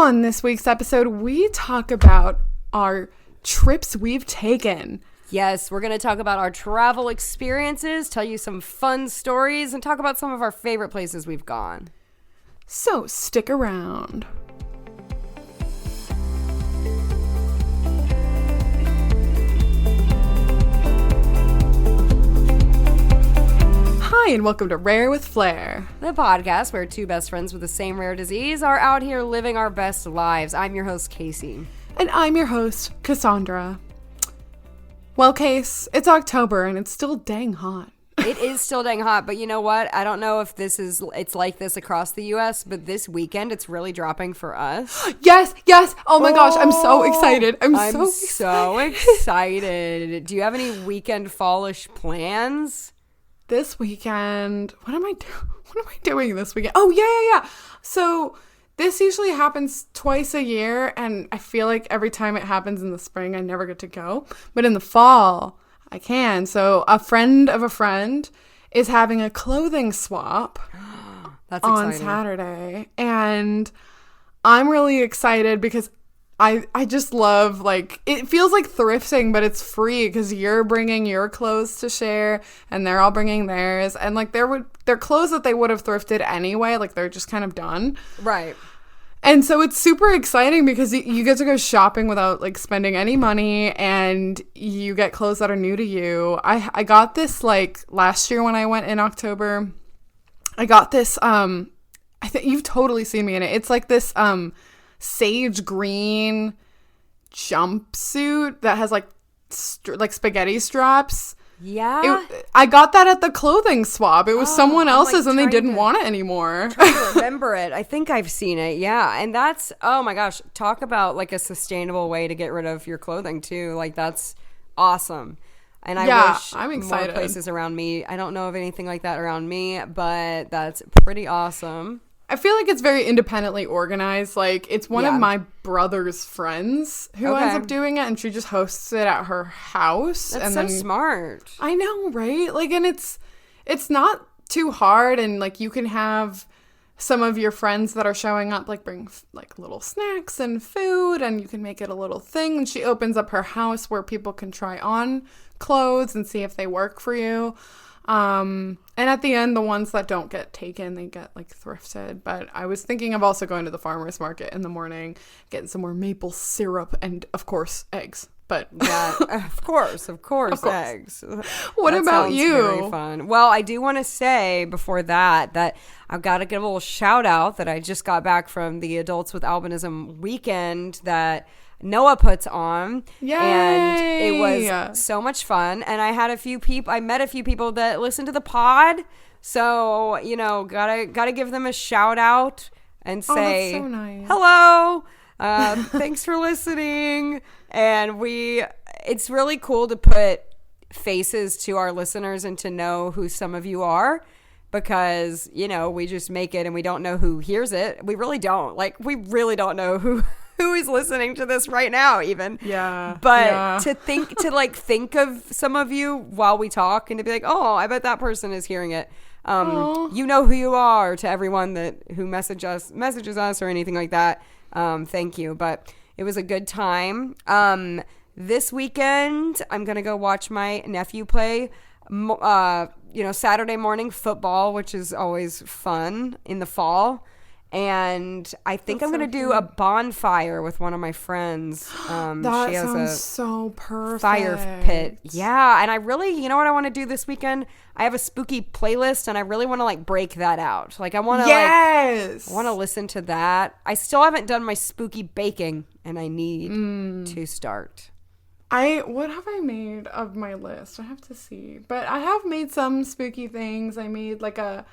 On this week's episode, we talk about our trips we've taken. Yes, we're going to talk about our travel experiences, tell you some fun stories, and talk about some of our favorite places we've gone. So stick around. Hi, and welcome to Rare with Flair, The podcast where two best friends with the same rare disease are out here living our best lives. I'm your host, Casey. And I'm your host, Cassandra. Well, Case, it's October and it's still dang hot. It is still dang hot, but you know what? I don't know if it's like this across the U.S., but this weekend it's really dropping for us. Yes. Oh my gosh, I'm so excited. I'm so excited. Do you have any weekend fallish plans? This weekend, what am I doing this weekend? Oh, yeah. So this usually happens twice a year, and I feel like every time it happens in the spring, I never get to go. But in the fall, I can. So a friend of a friend is having a clothing swap That's on exciting. Saturday, and I'm really excited because I just love, like, it feels like thrifting, but it's free because you're bringing your clothes to share and they're all bringing theirs, and like they're clothes that they would have thrifted anyway, like they're just kind of done. Right. And so it's super exciting because you get to go shopping without like spending any money, and you get clothes that are new to you. I got this like last year when I went in October. I got this I think you've totally seen me in it. It's like this sage green jumpsuit that has like spaghetti straps. Yeah. I got that at the clothing swap. It was someone else's, and they didn't want it anymore. I remember it. I think I've seen it. Yeah. And that's, oh my gosh, talk about like a sustainable way to get rid of your clothing too. Like that's awesome. And I wish I'm excited. more places around me. I don't know of anything like that around me, but that's pretty awesome. I feel like it's very independently organized. Like, it's one of my brother's friends who ends up doing it, and she just hosts it at her house. That's so smart. I know, right? Like, and it's not too hard, and like you can have some of your friends that are showing up, like, bring like little snacks and food, and you can make it a little thing. And she opens up her house where people can try on clothes and see if they work for you. And at the end, the ones that don't get taken, they get like thrifted. But I was thinking of also going to the farmer's market in the morning, getting some more maple syrup and of course eggs. But yeah, of course, eggs. What that about you? Very fun. Well, I do want to say before that I've got to give a little shout out that I just got back from the Adults with Albinism weekend that NOLA puts on. Yay! And it was so much fun. And I met a few people that listen to the pod. So, you know, gotta give them a shout out and say, that's so nice. Hello. Thanks for listening. And it's really cool to put faces to our listeners and to know who some of you are, because, you know, we just make it and we don't know who hears it. We really don't. Like, we really don't know who is listening to this right now even. Yeah. But to think of some of you while we talk and to be like, oh, I bet that person is hearing it. You know who you are, to everyone who messages us or anything like that. Thank you. But it was a good time. This weekend, I'm going to go watch my nephew play, Saturday morning football, which is always fun in the fall. And I think I'm going to do a bonfire with one of my friends. That she has sounds so perfect. Fire pit. Yeah. And I really, you know what I want to do this weekend? I have a spooky playlist and I really want to like break that out. Like I want to I want to listen to that. I still haven't done my spooky baking and I need to start. What have I made of my list? I have to see. But I have made some spooky things. I made like a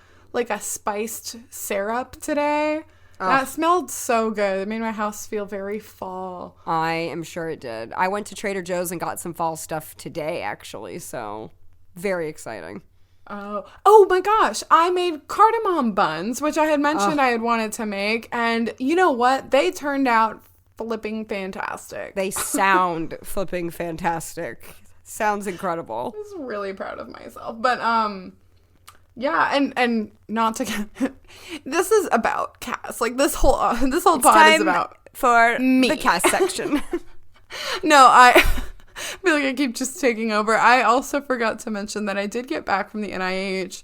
spiced syrup today. That smelled so good. It made my house feel very fall. I am sure it did. I went to Trader Joe's and got some fall stuff today, actually. So very exciting. Oh my gosh. I made cardamom buns, which I had mentioned I had wanted to make. And you know what? They turned out flipping fantastic. They sound flipping fantastic. Sounds incredible. I was really proud of myself. But yeah, and not to get this is about Cass. Like this whole pod is about for Me. the cast section. No, I feel like I keep just taking over. I also forgot to mention that I did get back from the NIH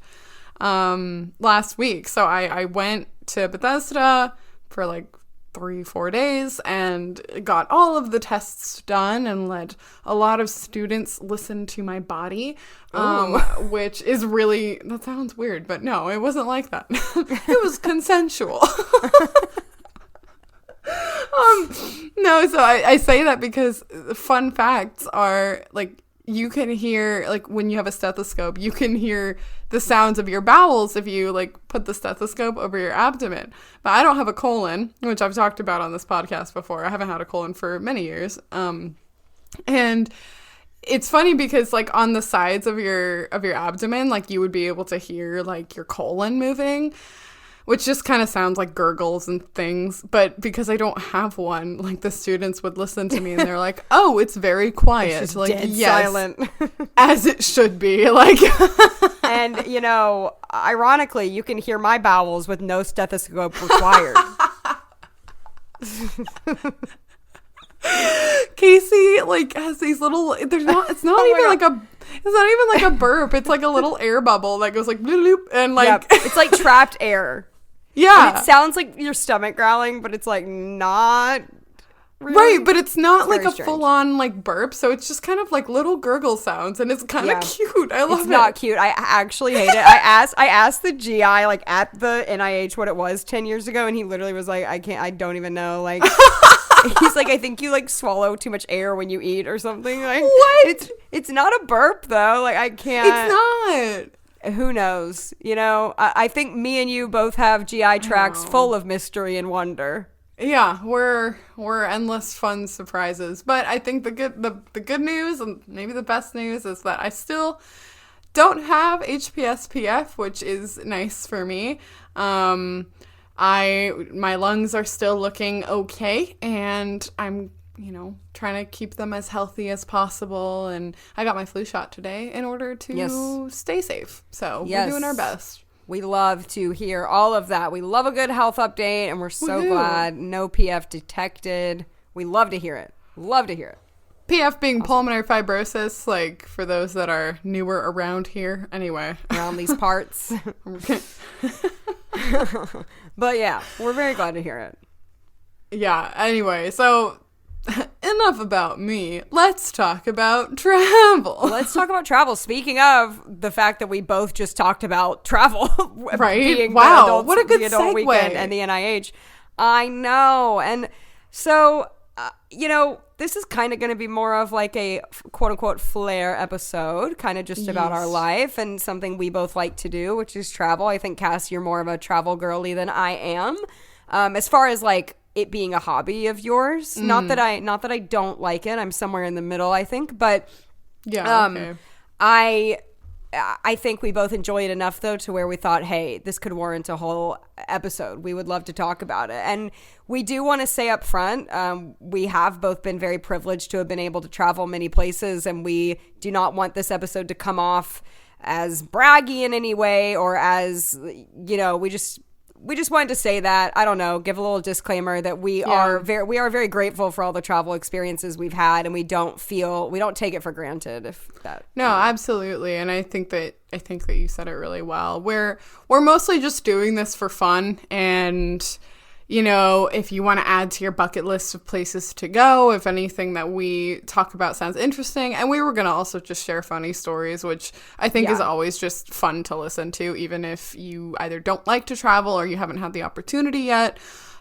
last week. So I went to Bethesda for like 3-4 days and got all of the tests done and let a lot of students listen to my body, which is really, that sounds weird, but no, it wasn't like that. It was consensual. No, so I say that because fun facts are like, you can hear, like when you have a stethoscope, you can hear the sounds of your bowels if you like put the stethoscope over your abdomen. But I don't have a colon, which I've talked about on this podcast before. I haven't had a colon for many years. And it's funny because like on the sides of your abdomen, like you would be able to hear like your colon moving, which just kind of sounds like gurgles and things. But because I don't have one, like the students would listen to me and they're like, oh, it's very quiet. It's just like, dead yes, silent. as it should be. Like, and, you know, ironically, you can hear my bowels with no stethoscope required. Casey like has these little, it's not even like a burp. It's like a little air bubble that goes like bloop, bloop, and like, Yep. It's like trapped air. yeah. And it sounds like your stomach growling, but it's like not really. Right, but it's not It's like very a strange. full-on like burp, so it's just kind of like little gurgle sounds, and it's kind of Yeah. cute. I love It's it. not cute. I actually hate it. I asked the GI like at the NIH what it was 10 years ago, and he literally was like, I don't even know. Like, he's like, I think you like swallow too much air when you eat or something. Like, What? It's not a burp though. Like, I can't. It's not. Who knows? You know, I think me and you both have GI tracts know. full of mystery and wonder. Yeah, we're endless fun surprises. But I think the good news and maybe the best news is that I still don't have HPSPF, which is nice for me. My lungs are still looking okay, and I'm, trying to keep them as healthy as possible. And I got my flu shot today in order to stay safe. So we're doing our best. We love to hear all of that. We love a good health update, and we're so Woohoo. glad no PF detected. We love to hear it. Love to hear it. PF being pulmonary fibrosis, like for those that are newer around here. Anyway. Around these parts. But yeah, we're very glad to hear it. Yeah, anyway, so enough about me. Let's talk about travel. Let's talk about travel. Speaking of the fact that we both just talked about travel. Right? Being Wow, what a good the adult segue. weekend and the NIH. I know. And so, this is kind of going to be more of like a quote unquote flair episode, kind of just about our life and something we both like to do, which is travel. I think, Cass, you're more of a travel girly than I am. As far as like it being a hobby of yours, not that I don't like it. I'm somewhere in the middle, I think, but Yeah, okay. I think we both enjoy it enough, though, to where we thought, hey, this could warrant a whole episode. We would love to talk about it. And we do want to say up front, we have both been very privileged to have been able to travel many places, and we do not want this episode to come off as braggy in any way or as, we just wanted to say that, I don't know, give a little disclaimer that we are very grateful for all the travel experiences we've had, and we don't take it for granted No, absolutely. And I think that you said it really well. We're mostly just doing this for fun, and if you want to add to your bucket list of places to go, if anything that we talk about sounds interesting, and we were going to also just share funny stories, which I think is always just fun to listen to, even if you either don't like to travel or you haven't had the opportunity yet.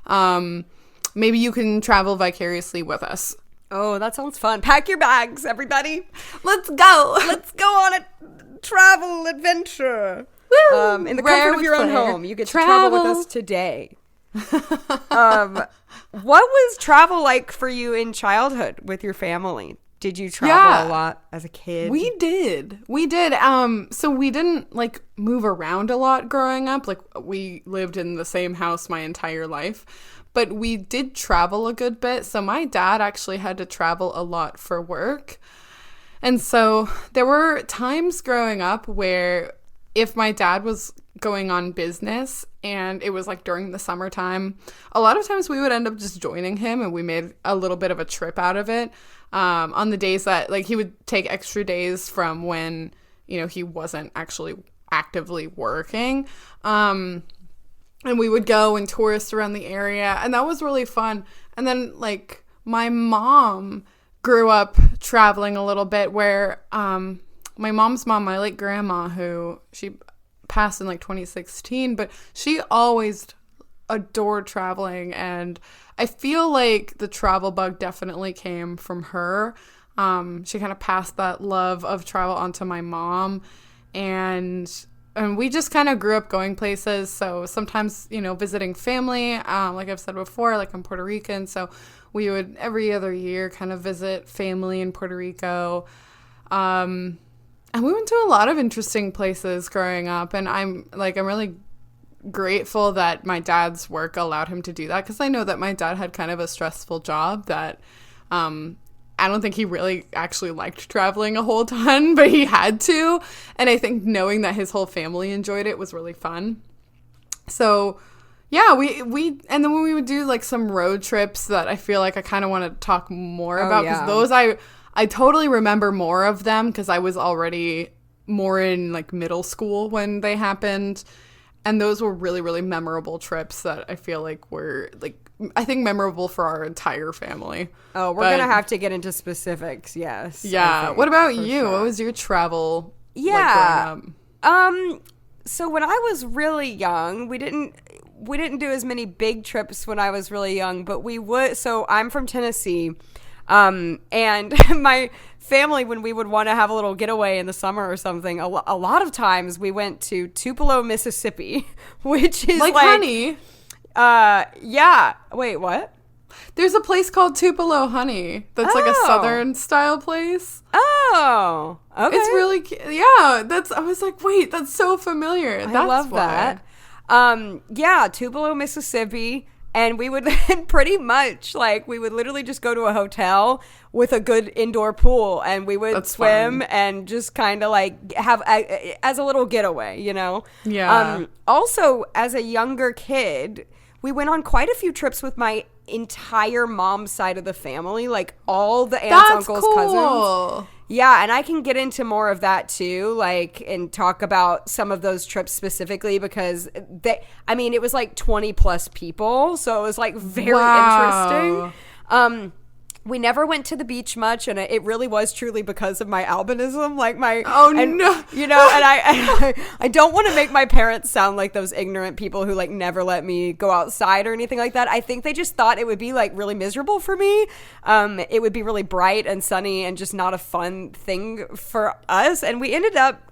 Maybe you can travel vicariously with us. Oh, that sounds fun. Pack your bags, everybody. Let's go. Let's go on a travel adventure. Woo! In the Rare comfort of your own flair. home. You get to travel with us today. What was travel like for you in childhood with your family? Did you travel a lot as a kid? We did. So we didn't like move around a lot growing up. Like we lived in the same house my entire life, but we did travel a good bit. So my dad actually had to travel a lot for work. And so there were times growing up where if my dad was going on business and it was like during the summertime, a lot of times we would end up just joining him, and we made a little bit of a trip out of it. On the days that like he would take extra days from when, you know, he wasn't actually actively working. And we would go and tourist around the area, and that was really fun. And then like my mom grew up traveling a little bit, where my mom's mom, my late grandma, who she passed in like 2016, but she always adored traveling, and I feel like the travel bug definitely came from her. She kind of passed that love of travel onto my mom, and we just kind of grew up going places. So sometimes, you know, visiting family, like I've said before, like I'm Puerto Rican, so we would every other year kind of visit family in Puerto Rico. And we went to a lot of interesting places growing up, and I'm really grateful that my dad's work allowed him to do that, because I know that my dad had kind of a stressful job that I don't think he really actually liked traveling a whole ton, but he had to. And I think knowing that his whole family enjoyed it was really fun. So yeah, we and then when we would do like some road trips that I feel like I kind of want to talk more about, because those I totally remember more of them, because I was already more in like middle school when they happened. And those were really, really memorable trips that I feel like were like, I think memorable for our entire family. Oh, we're going to have to get into specifics. Yes. Yeah. What about you? Sure. What was your travel like growing up? So when I was really young, we didn't do as many big trips when I was really young, but we would. So I'm from Tennessee. And my family, when we would want to have a little getaway in the summer or something, a lot of times we went to Tupelo, Mississippi, which is like honey. Yeah. Wait, what? There's a place called Tupelo Honey that's like a southern style place. Oh, okay. It's really yeah. I was like, wait, that's so familiar. I love that. Yeah, Tupelo, Mississippi. And we would pretty much, like, we would literally just go to a hotel with a good indoor pool, and we would swim and just kind of, like, have as a little getaway, you know? Yeah. Also, as a younger kid, we went on quite a few trips with my entire mom's side of the family, like, all the aunts, uncles, cousins. Yeah, and I can get into more of that too, like, and talk about some of those trips specifically, because it was like 20 plus people, so it was like very interesting. We never went to the beach much, and it really was truly because of my albinism, like no, you know, and I don't want to make my parents sound like those ignorant people who like never let me go outside or anything like that. I think they just thought it would be like really miserable for me. It would be really bright and sunny and just not a fun thing for us. And we ended up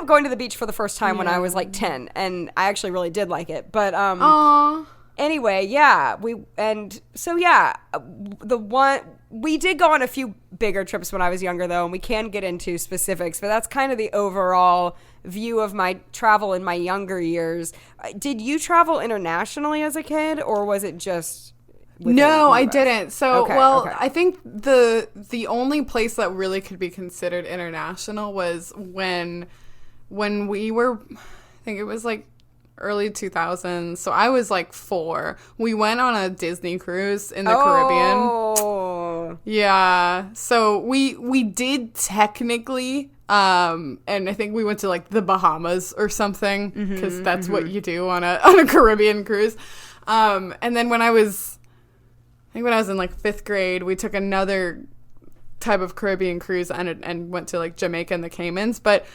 going to the beach for the first time when I was like 10, and I actually really did like it. But anyway, yeah, we did go on a few bigger trips when I was younger, though, and we can get into specifics, but that's kind of the overall view of my travel in my younger years. Did you travel internationally as a kid, or was it just No, I didn't. So, I think the only place that really could be considered international was when we were, I think it was like early 2000s. So I was like 4. We went on a Disney cruise in the Caribbean. Yeah. So we did technically, and I think we went to like the Bahamas or something, because that's what you do on a Caribbean cruise. And then when I was in like 5th grade, we took another type of Caribbean cruise and went to like Jamaica and the Caymans. But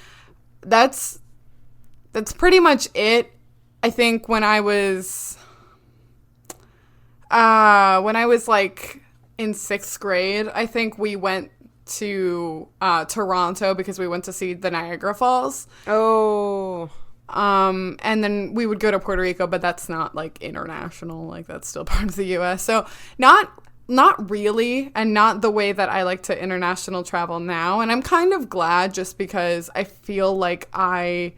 that's pretty much it. I think when I was like in 6th grade, I think we went to Toronto because we went to see the Niagara Falls. Oh. And then we would go to Puerto Rico, but that's not like international, like that's still part of the US. So not really, and not the way that I like to international travel now. And I'm kind of glad, just because I feel like I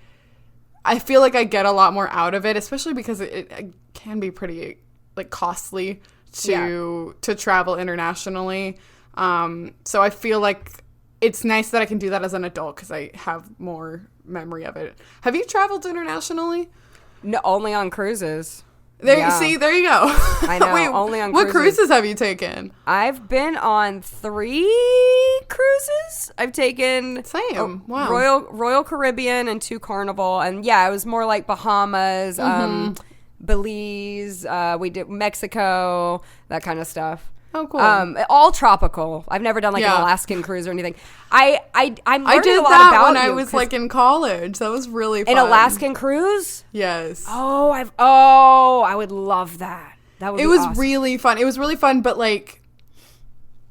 get a lot more out of it, especially because it can be pretty like costly to travel internationally. So I feel like it's nice that I can do that as an adult because I have more memory of it. Have you traveled internationally? No, only on cruises. See, there you go. I know. Wait, only on what cruises. cruises have you taken? I've been on 3 cruises. I've taken Same. Wow. Royal Caribbean and 2 Carnival, and yeah, it was more like Bahamas, Belize. We did Mexico, that kind of stuff. Oh, cool. All tropical. I've never done like an Alaskan cruise or anything. I'm learning did a lot that about when I you, was like in college. That was really fun. an Alaskan cruise. Yes. I would love that. That would. It be was awesome. really fun. It was really fun, but like,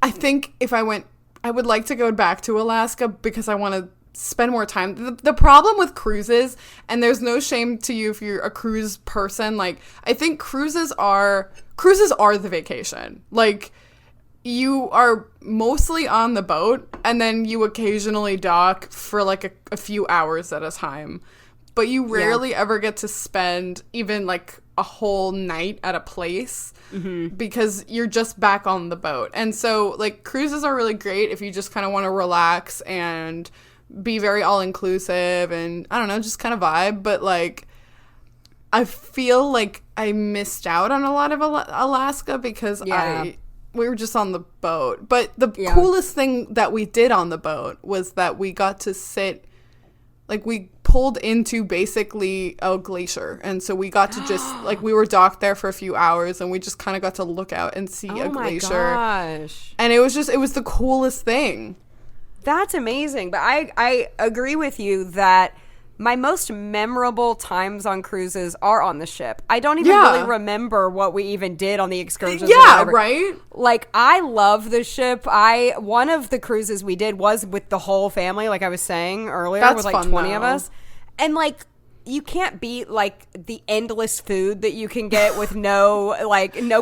I think if I went, I would like to go back to Alaska because I want to spend more time. The problem with cruises, and there's no shame to you if you're a cruise person, like I think cruises are the vacation. Like you are mostly on the boat and then you occasionally dock for like a few hours at a time, but you rarely ever get to spend even like a whole night at a place because you're just back on the boat. And so like cruises are really great if you just kind of want to relax and be very all-inclusive and I don't know, just kind of vibe. But like I feel like I missed out on a lot of Alaska because we were just on the boat. But the coolest thing that we did on the boat was that we got to sit, like we pulled into basically a glacier. And so we got to just, like we were docked there for a few hours and we just kind of got to look out and see a glacier. Oh my gosh. And it was the coolest thing. That's amazing. But I agree with you that my most memorable times on cruises are on the ship. I don't even really remember what we even did on the excursions. Yeah, right? Like, I love the ship. One of the cruises we did was with the whole family, like I was saying earlier, with like 20 of us. And like, you can't beat like the endless food that you can get with no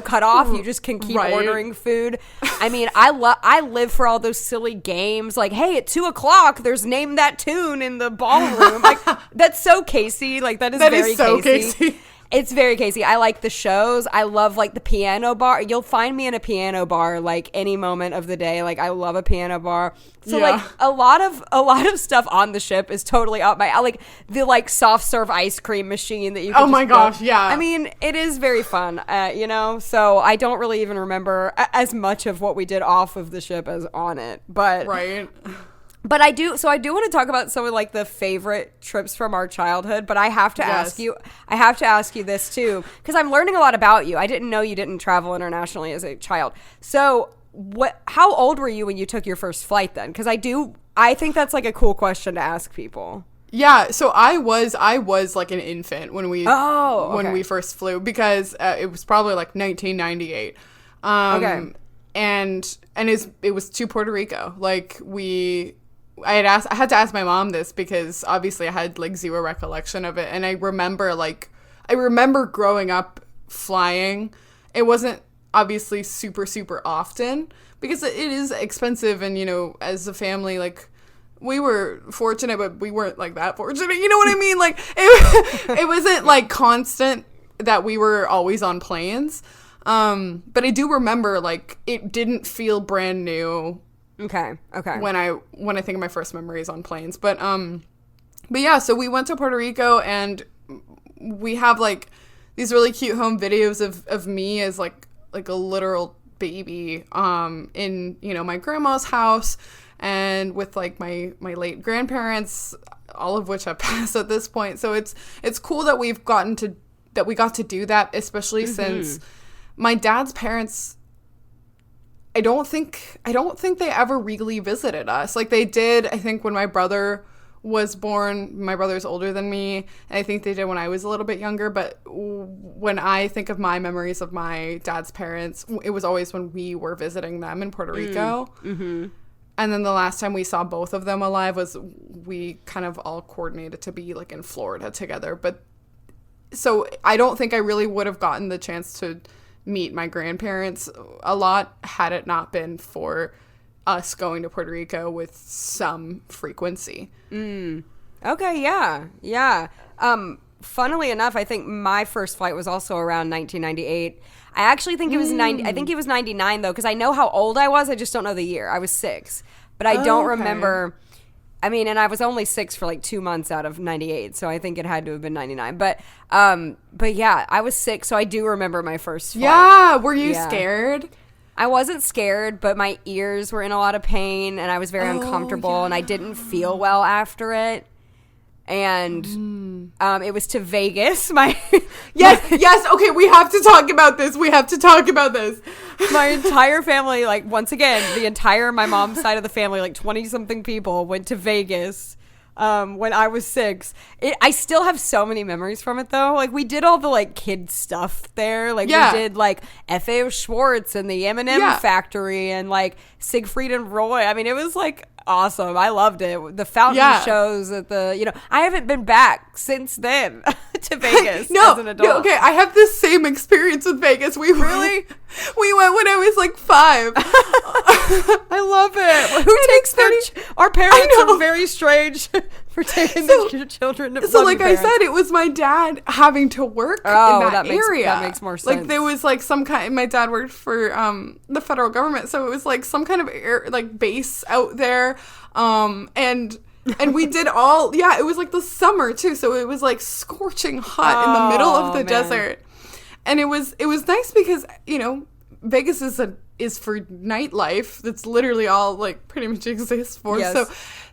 cutoff. You just can keep ordering food. I mean, I live for all those silly games. Like, hey, at 2:00, there's Name That Tune in the ballroom. Like, that's so Casey. Like, that is very so Casey. It's very Casey. I like the shows. I love like the piano bar. You'll find me in a piano bar like any moment of the day. Like I love a piano bar. So like a lot of stuff on the ship is totally up my like the like soft serve ice cream machine that you can I mean, it is very fun. You know, so I don't really even remember as much of what we did off of the ship as on it. But But I do want to talk about some of like the favorite trips from our childhood, but I have to ask you this too, because I'm learning a lot about you. I didn't know you didn't travel internationally as a child. So how old were you when you took your first flight then? Because I think that's like a cool question to ask people. Yeah, so I was like an infant when we first flew because it was probably like 1998. And it was to Puerto Rico. Like I had to ask my mom this because obviously I had like zero recollection of it. And I remember growing up flying. It wasn't obviously super, super often because it is expensive. And, you know, as a family, like we were fortunate, but we weren't like that fortunate. You know what I mean? Like it wasn't like constant that we were always on planes. But I do remember like it didn't feel brand new. Okay. When I think of my first memories on planes, but yeah, so we went to Puerto Rico and we have like these really cute home videos of me as like a literal baby in, you know, my grandma's house and with like my late grandparents, all of which have passed at this point. So it's cool that we got to do that, especially since my dad's parents, I don't think they ever really visited us. Like they did, I think when my brother was born. My brother's older than me, and I think they did when I was a little bit younger. But when I think of my memories of my dad's parents, it was always when we were visiting them in Puerto Rico. Mm-hmm. And then the last time we saw both of them alive was we kind of all coordinated to be like in Florida together. But so I don't think I really would have gotten the chance to meet my grandparents a lot had it not been for us going to Puerto Rico with some frequency. Okay, yeah. Funnily enough, I think my first flight was also around 1998. I actually think it was 90. I think it was 99 though, because I know how old I was. I just don't know the year. I was 6. but I don't remember. I mean, and I was only 6 for like 2 months out of 98, so I think it had to have been 99. But yeah, I was 6, so I do remember my first flight. Yeah, were you scared? I wasn't scared, but my ears were in a lot of pain, and I was very uncomfortable, and I didn't feel well after it. And it was to Vegas. Yes. Okay, we have to talk about this. My entire family, like, once again, my mom's side of the family, like 20-something people, went to Vegas when I was 6. I still have so many memories from it, though. Like, we did all the, like, kid stuff there. Like, we did, like, F.A.O. Schwartz and the M&M Factory and, like, Siegfried and Roy. I mean, it was, like, awesome. I loved it. The fountain shows at the, I haven't been back since then to Vegas as an adult. No, okay, I have this same experience with Vegas. We went when I was like 5. I love it. Who takes our parents are very strange for taking their children to So like I said, it was my dad having to work in that area. That makes more sense. Like there was like some kind, my dad worked for the federal government, so it was like some kind of base out there. And we did all, it was like the summer too, so it was like scorching hot in the middle of the desert. And it was nice because, Vegas is for nightlife. That's literally all like pretty much exists for. Yes. So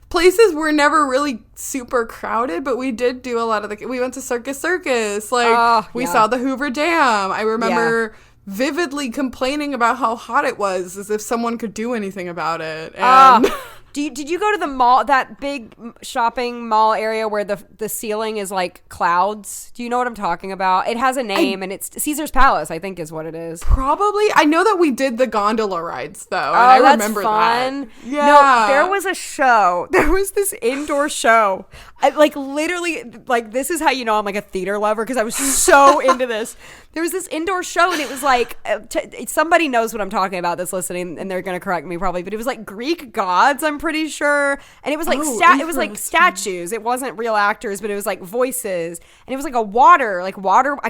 places were never really super crowded, but we did do a lot of we went to Circus. Like we saw the Hoover Dam. I remember vividly complaining about how hot it was, as if someone could do anything about it. And did you go to the mall, that big shopping mall area where the ceiling is like clouds? Do you know what I'm talking about? It has a name, and it's Caesar's Palace, I think is what it is. Probably. I know that we did the gondola rides, though. And I remember fun. That. Yeah. No, there was a show. There was this indoor show. I, literally, this is how you know I'm like a theater lover, because I was so into this. There was this indoor show, and it was like, somebody knows what I'm talking about that's listening, and they're going to correct me probably, but it was like Greek gods, I'm pretty sure. And it was like, it was like statues. It wasn't real actors, but it was like voices. And it was like water. I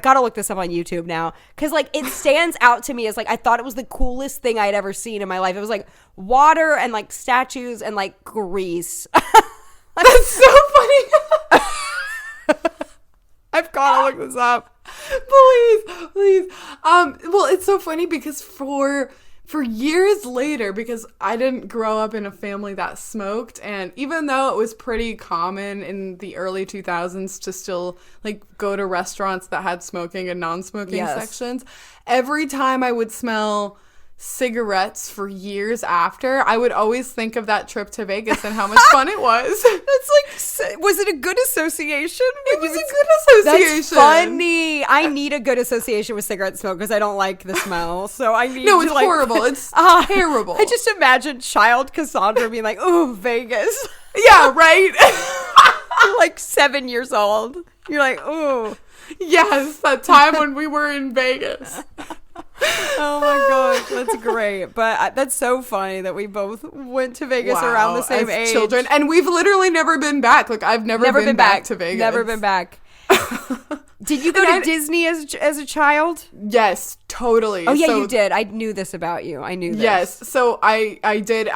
got to look this up on YouTube now, because it stands out to me as I thought it was the coolest thing I'd ever seen in my life. It was like water and like statues and like Greece. That's so funny. I've got to look this up. Please. Well, it's so funny because for years later, because I didn't grow up in a family that smoked, and even though it was pretty common in the early 2000s to still go to restaurants that had smoking and non-smoking sections, every time I would smell cigarettes for years after, I would always think of that trip to Vegas and how much fun it was. That's was it a good association? It was a good association. That's funny. I need a good association with cigarette smoke because I don't like the smell. So I need it's horrible. It's terrible. I just imagine child Cassandra being like, "Ooh, Vegas." Yeah, right? You're like 7 years old. You're like, "Ooh." Yes, that time when we were in Vegas. Oh my gosh, that's great. But that's so funny that we both went to Vegas around the same age. Children. And we've literally never been back. I've never been back to Vegas. Never been back. Did you go to Disney as a child? Yes, totally. Oh yeah, you did. I knew this about you. I knew this. Yes. So I did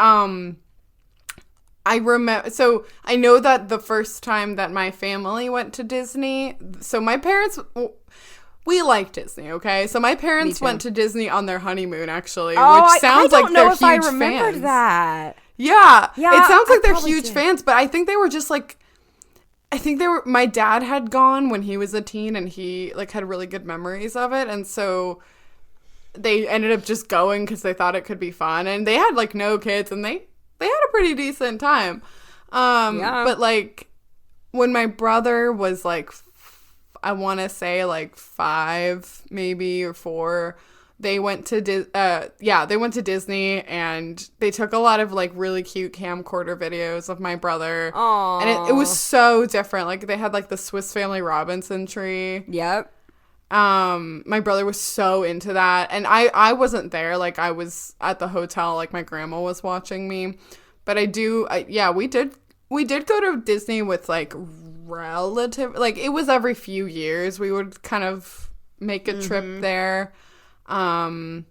I remember, so I know that the first time that my family went to Disney, so my parents, we like Disney, okay? So my parents went to Disney on their honeymoon, actually, which sounds like they're huge fans. I don't know if I remembered that. Yeah, it sounds like they're huge fans, but I think they were just my dad had gone when he was a teen, and he had really good memories of it, and so they ended up just going because they thought it could be fun, and they had no kids, and they had a pretty decent time. But when my brother was I want to say 5 maybe or 4, they went to Disney, and they took a lot of my cute camcorder videos of my brother. Aww. And it was so different. They had the Swiss Family Robinson tree. Yep. My brother was so into that, and I wasn't there. I was at the hotel, my grandma was watching me, but we did go to Disney with relative, it was every few years we would kind of make a trip there, and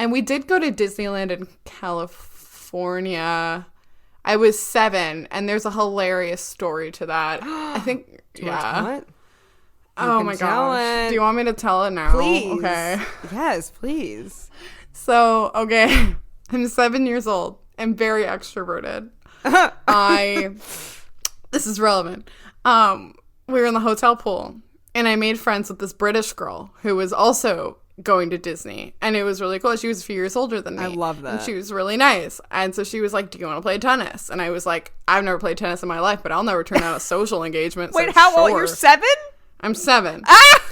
we did go to Disneyland in California. I was 7, and there's a hilarious story to that. I think, Do you want to tell it? Oh my gosh. Do you want me to tell it now? Please. Okay. Yes, please. So, okay. I'm 7 years old. I'm very extroverted. This is relevant. We were in the hotel pool, and I made friends with this British girl who was also going to Disney, and it was really cool. She was a few years older than me. I love that. And she was really nice. And so she was like, do you want to play tennis? And I was like, I've never played tennis in my life, but I'll never turn down a social engagement. Wait, so how old? sure. You're 7? I'm 7. Ah!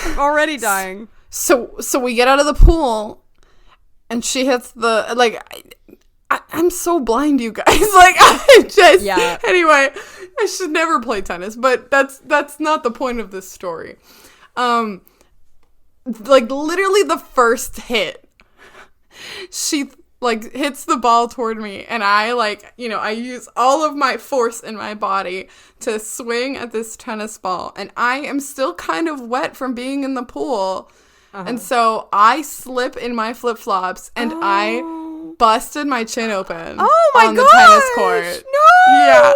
I'm already dying. So we get out of the pool, and she hits the, like, I'm so blind, you guys. Like, I just, yeah. Anyway, I should never play tennis, but that's not the point of this story. Like, literally the first hit, she, like, hits the ball toward me, and I, like, you know, I use all of my force in my body to swing at this tennis ball, and I am still kind of wet from being in the pool, and so I slip in my flip-flops, and I busted my chin open on the tennis court. No! Yeah.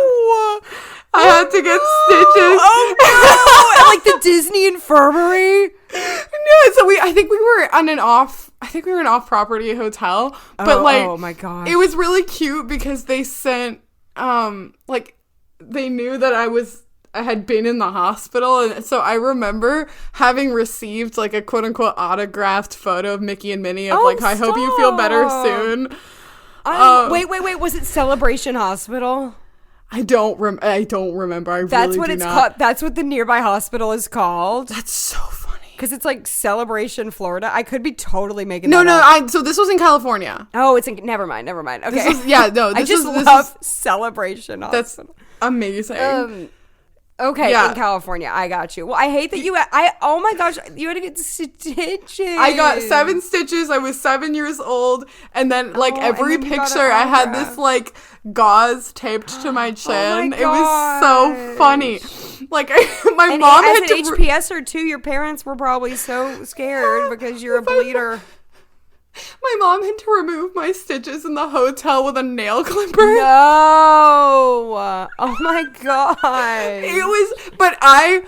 I had to get stitches. Oh no! At, like, the Disney infirmary? No, so I think we were in an off-property hotel, but like, oh my gosh, it was really cute because they sent, like, they knew that I had been in the hospital, and so I remember having received, like, a quote-unquote autographed photo of Mickey and Minnie of, like, I hope you feel better soon. Wait, was it Celebration Hospital? I don't remember. That's what it's called. That's what the nearby hospital is called. That's so funny. Because it's like Celebration, Florida. I could be totally making that up. So this was in California. Oh, it's in, never mind. Okay. I just love Celebration Hospital. That's amazing. Okay, in California. I got you. Well, I hate that oh my gosh, you had to get stitches. I got 7 stitches. I was 7 years old. And then, like, every picture, I had this, like, gauze taped to my chin. It was so funny. Like, my mom had to... As an HPSer, too, your parents were probably so scared because you're a bleeder. My mom had to remove my stitches in the hotel with a nail clipper. No! Oh my god! But I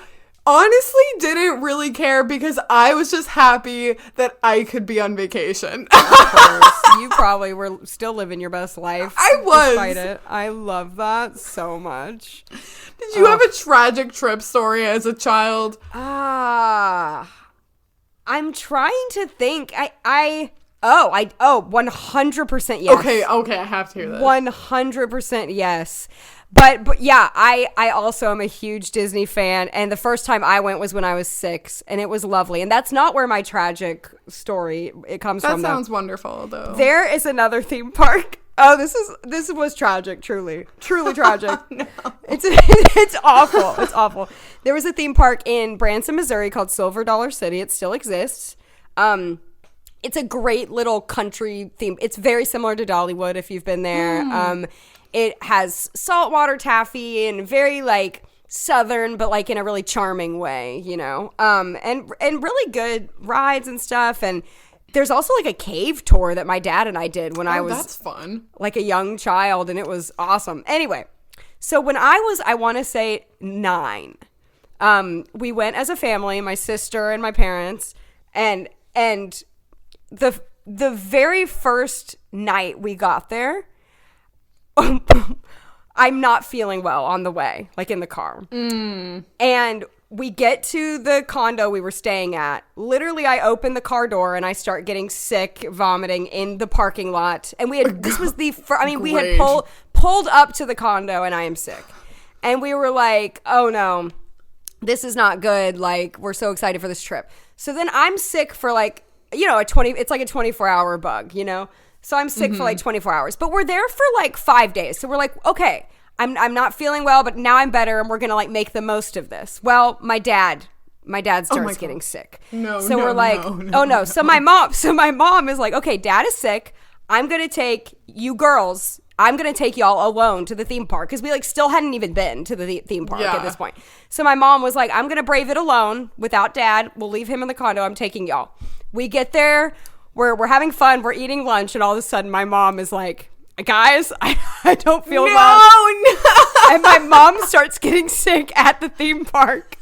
honestly didn't really care because I was just happy that I could be on vacation. Of course. You probably were still living your best life. I was. Despite it. I love that so much. Did you have a tragic trip story as a child? I'm trying to think. 100% yes. Okay, I have to hear this. 100% yes. But yeah, I also am a huge Disney fan, and the first time I went was when I was 6, and it was lovely. And that's not where my tragic story comes from. That sounds wonderful, though. There is another theme park. Oh, this was tragic, truly tragic. No. It's awful. It's awful. There was a theme park in Branson, Missouri called Silver Dollar City. It still exists. It's a great little country theme. It's very similar to Dollywood if you've been there. It has saltwater taffy and very, like, southern, but, like, in a really charming way, you know. And really good rides and stuff. And there's also, like, a cave tour that my dad and I did when I was that's fun. Like a young child, and it was awesome. Anyway, so when I want to say 9, we went as a family, my sister and my parents, and the very first night we got there, I'm not feeling well on the way, like in the car. And we get to the condo we were staying at. Literally, I open the car door and I start getting sick, vomiting in the parking lot. And we had we had pulled up to the condo and I am sick. And we were like, oh no, this is not good. Like, we're so excited for this trip. So then I'm sick for, like, you know, it's like a 24-hour bug, you know? So I'm sick for like 24 hours, but we're there for like 5 days. So we're like, okay, I'm not feeling well, but now I'm better, and we're going to, like, make the most of this. Well, my dad starts getting sick. So we're like, oh no. So my mom is like, okay, dad is sick. I'm going to take you girls. I'm going to take y'all alone to the theme park. Cause we, like, still hadn't even been to the theme park at this point. So my mom was like, I'm going to brave it alone without dad. We'll leave him in the condo. I'm taking y'all. We get there. We're having fun. We're eating lunch. And all of a sudden my mom is like, guys, I don't feel No, well. no. And my mom starts getting sick at the theme park.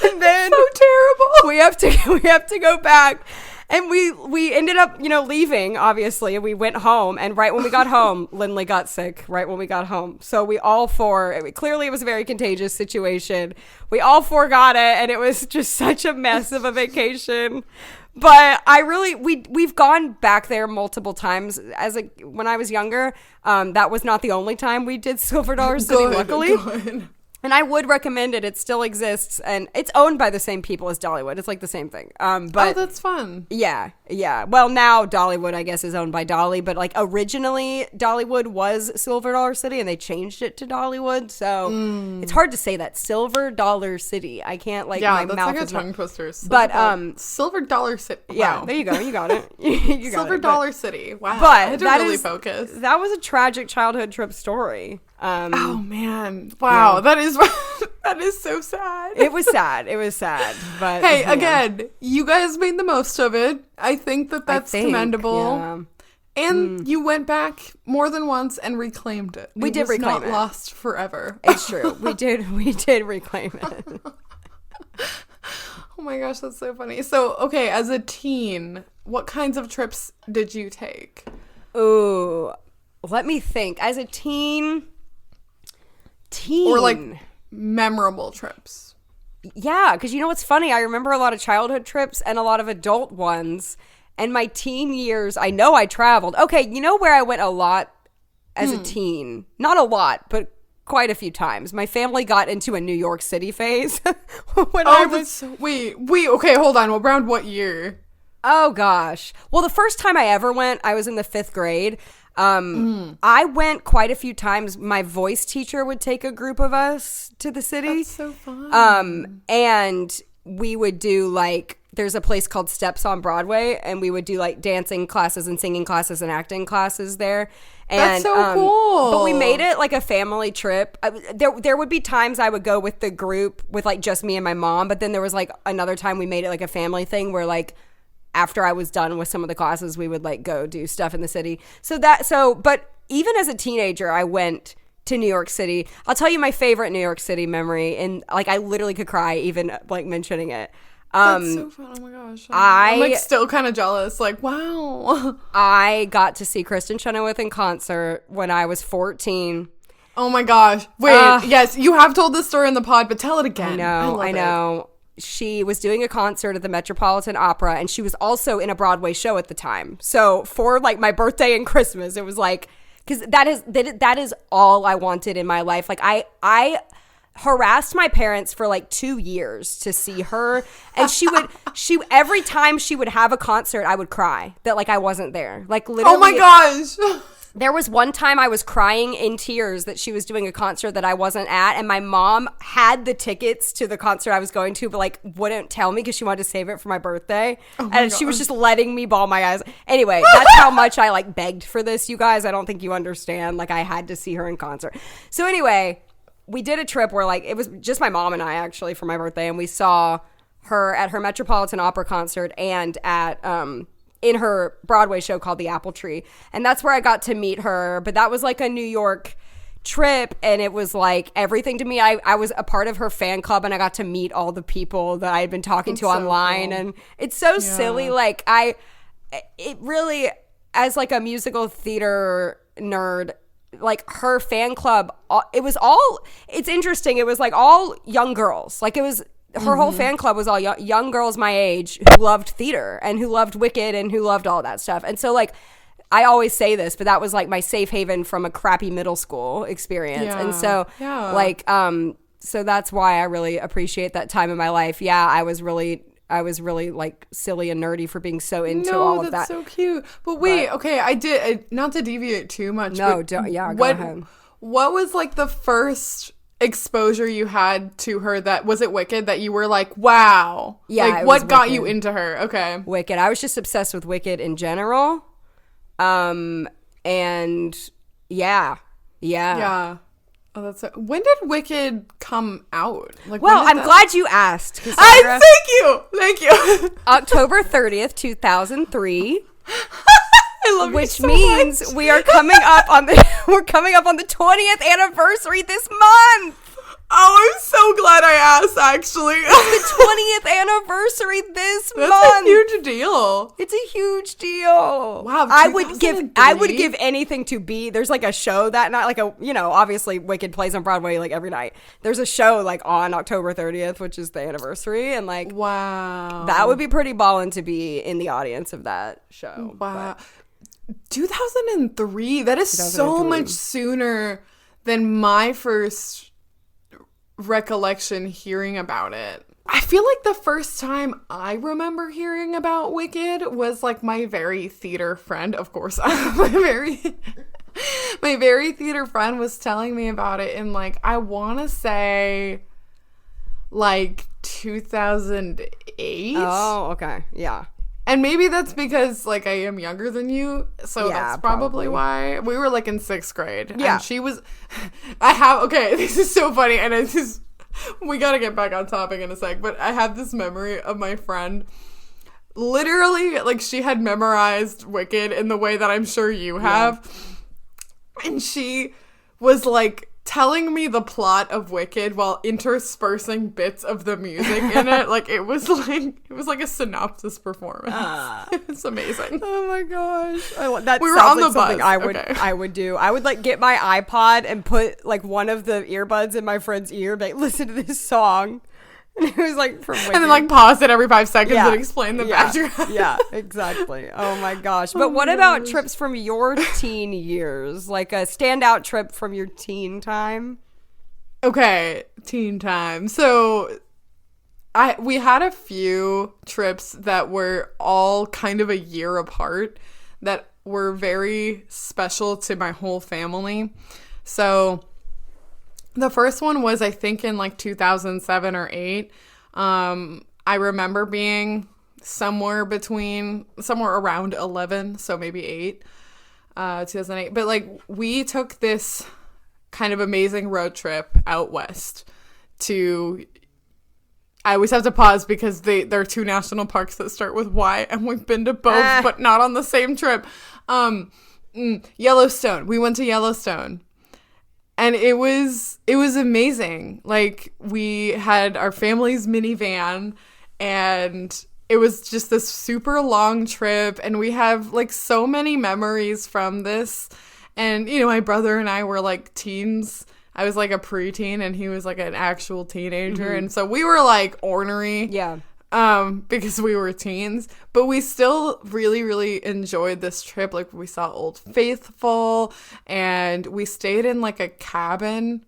And then So terrible. we have to go back. And we ended up, leaving, obviously. We went home. And right when we got home, Lindley got sick right when we got home. So we all four, clearly it was a very contagious situation. We all four got it. And it was just such a mess of a vacation. But we've gone back there multiple times. When I was younger, that was not the only time we did Silver Dollar City, luckily. Good. And I would recommend it. It still exists, and it's owned by the same people as Dollywood. It's like the same thing. But that's fun. Yeah. Well, now Dollywood, I guess, is owned by Dolly, but like originally Dollywood was Silver Dollar City, and they changed it to Dollywood. So it's hard to say that Silver Dollar City. I can't my that's mouth like a is not- tongue twister. But Silver Dollar City. Wow. Yeah, there you go. You got it. You got Silver it. Dollar City. Wow. But I had to that really is- focus. That was a tragic childhood trip story. Oh man! Wow, that is so sad. It was sad. But Hey, yeah. again, you guys made the most of it. I think that's commendable. Yeah. And you went back more than once and reclaimed it. We did reclaim not it. Lost forever. It's true. We did reclaim it. Oh my gosh, that's so funny. So, okay, as a teen, what kinds of trips did you take? Ooh, let me think. As a teen. Or like memorable trips. Yeah, because you know what's funny? I remember a lot of childhood trips and a lot of adult ones. And my teen years, I know I traveled. Okay, you know where I went a lot as a teen? Not a lot, but quite a few times. My family got into a New York City phase when I was... Wait, okay, hold on. Around what year? Oh, gosh. Well, the first time I ever went, I was in the 5th grade. I went quite a few times. My voice teacher would take a group of us to the city. That's so fun. And we would do there's a place called Steps on Broadway, and we would do dancing classes and singing classes and acting classes there. And, that's so cool. But we made it like a family trip. There would be times I would go with the group with just me and my mom, but then there was another time we made it like a family thing where after I was done with some of the classes, we would go do stuff in the city. But even as a teenager, I went to New York City. I'll tell you my favorite New York City memory, and I literally could cry even mentioning it. That's so fun. Oh my gosh. I'm still kind of jealous. Wow. I got to see Kristen Chenoweth in concert when I was 14. Oh my gosh. Wait, yes, you have told this story in the pod, but tell it again. I know. She was doing a concert at the Metropolitan Opera, and she was also in a Broadway show at the time. So for my birthday and Christmas, it was because that is all I wanted in my life. I harassed my parents for 2 years to see her, and every time she would have a concert, I would cry that I wasn't there. Literally. Oh my gosh. There was one time I was crying in tears that she was doing a concert that I wasn't at, and my mom had the tickets to the concert I was going to, but wouldn't tell me because she wanted to save it for my birthday. And she was just letting me bawl my eyes. Anyway, that's how much I begged for this, you guys. I don't think you understand. I had to see her in concert. So anyway, we did a trip where it was just my mom and I actually for my birthday, and we saw her at her Metropolitan Opera concert and at in her Broadway show called The Apple Tree. And that's where I got to meet her. But that was a New York trip, and it was everything to me. I was a part of her fan club, and I got to meet all the people that I had been talking to online. Cool. And it's so silly. It really, as a musical theater nerd, her fan club, it's interesting. It was all young girls. It was her whole fan club was all young girls my age who loved theater and who loved Wicked and who loved all that stuff. And so I always say this, but that was my safe haven from a crappy middle school experience. Yeah. And so so that's why I really appreciate that time in my life. Yeah, I was really silly and nerdy for being so into all of that. No, that's so cute. But wait, okay, I did not to deviate too much. No, go ahead. What was the first exposure you had to her? That was it Wicked that you were wow? Yeah, what got you into her? Okay, Wicked. I was just obsessed with Wicked in general. And yeah. Oh, that's when did Wicked come out? Well, I'm glad you asked. Thank you. October 30th, 2003. I love you which so means much. we are coming up on the 20th anniversary this month. Oh, I'm so glad I asked, actually. The 20th anniversary this That's month. a huge deal. It's a huge deal. Wow, I would give 2003? anything to be. There's like a show that night, like obviously Wicked plays on Broadway like every night. There's a show like on October 30th, which is the anniversary, and like Wow. that would be pretty ballin' to be in the audience of that show. Wow. 2003. That is so 2003. much sooner than my first recollection hearing about it. I feel like the first time I remember hearing about Wicked was like my very theater friend, of course. my very theater friend was telling me about it in like, I want to say like 2008. Oh, okay. Yeah. And maybe that's because, like, I am younger than you, so Yeah, that's probably probably. why. We were, like, in 6th grade. Yeah. And she was... okay, this is so funny, and it's just... We gotta get back on topic in a sec, but I have this memory of my friend... Literally, like, she had memorized Wicked in the way that I'm sure you have. Yeah. And she was, like... telling me the plot of Wicked while interspersing bits of the music in it. Like it was like a synopsis performance. It's amazing. Oh my gosh. That We were sounds on like the something bus. I would do. I would like get my iPod and put like one of the earbuds in my friend's ear and be like, listen to this song. And it was like from Wicked. And then like pause it every 5 seconds and explain the yeah. background. Yeah, exactly. Oh my gosh. But what about trips from your teen years? Like a standout trip from your teen time? Okay, teen time. So we had a few trips that were all kind of a year apart that were very special to my whole family. So the first one was, I think, in like 2007 or 8. I remember being somewhere around 11, so maybe 8, 2008. But like we took this kind of amazing road trip out west to... I always have to pause because there are 2 national parks that start with Y, and we've been to both, but not on the same trip. Yellowstone. We went to Yellowstone. And it was amazing. Like, we had our family's minivan, and it was just this super long trip, and we have, like, so many memories from this. And, you know, my brother and I were, like, teens. I was, like, a preteen, and he was, like, an actual teenager. Mm-hmm. And so we were, like, ornery. Yeah. Because we were teens, but we still really, really enjoyed this trip. Like, we saw Old Faithful, and we stayed in like a cabin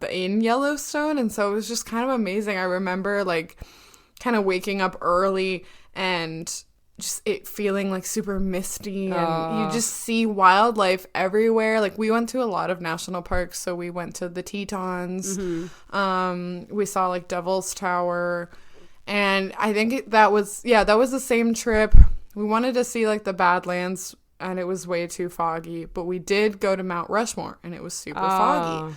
in Yellowstone, and so it was just kind of amazing. I remember like kind of waking up early and just it feeling like super misty, and you just see wildlife everywhere. Like, we went to a lot of national parks, so we went to the Tetons. Mm-hmm. We saw like Devil's Tower. And I think that was the same trip. We wanted to see like the Badlands, and it was way too foggy, but we did go to Mount Rushmore, and it was super foggy.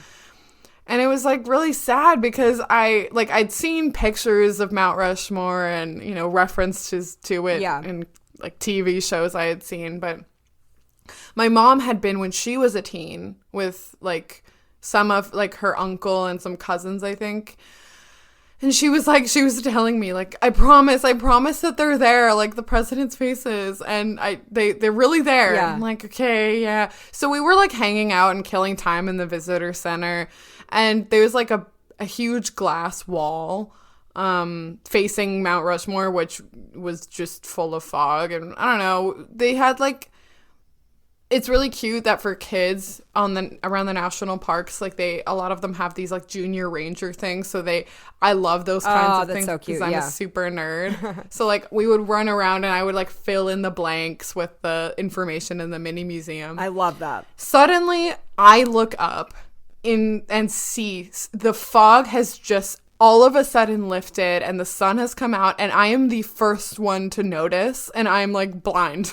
And it was like really sad because I'd seen pictures of Mount Rushmore and, you know, references to it in like TV shows I had seen, but my mom had been when she was a teen with like some of like her uncle and some cousins, I think. And she was telling me, like, I promise that they're there, like the president's faces, and they're really there. Yeah. I'm like, okay, yeah. So we were like hanging out and killing time in the visitor center, and there was like a huge glass wall facing Mount Rushmore, which was just full of fog, and I don't know, they had like, it's really cute that for kids around the national parks, like a lot of them have these like junior ranger things. So I love those kinds of things because I'm a super nerd. So like we would run around and I would like fill in the blanks with the information in the mini museum. I love that. Suddenly I look up and see the fog has just all of a sudden lifted and the sun has come out, and I am the first one to notice, and I'm like blind.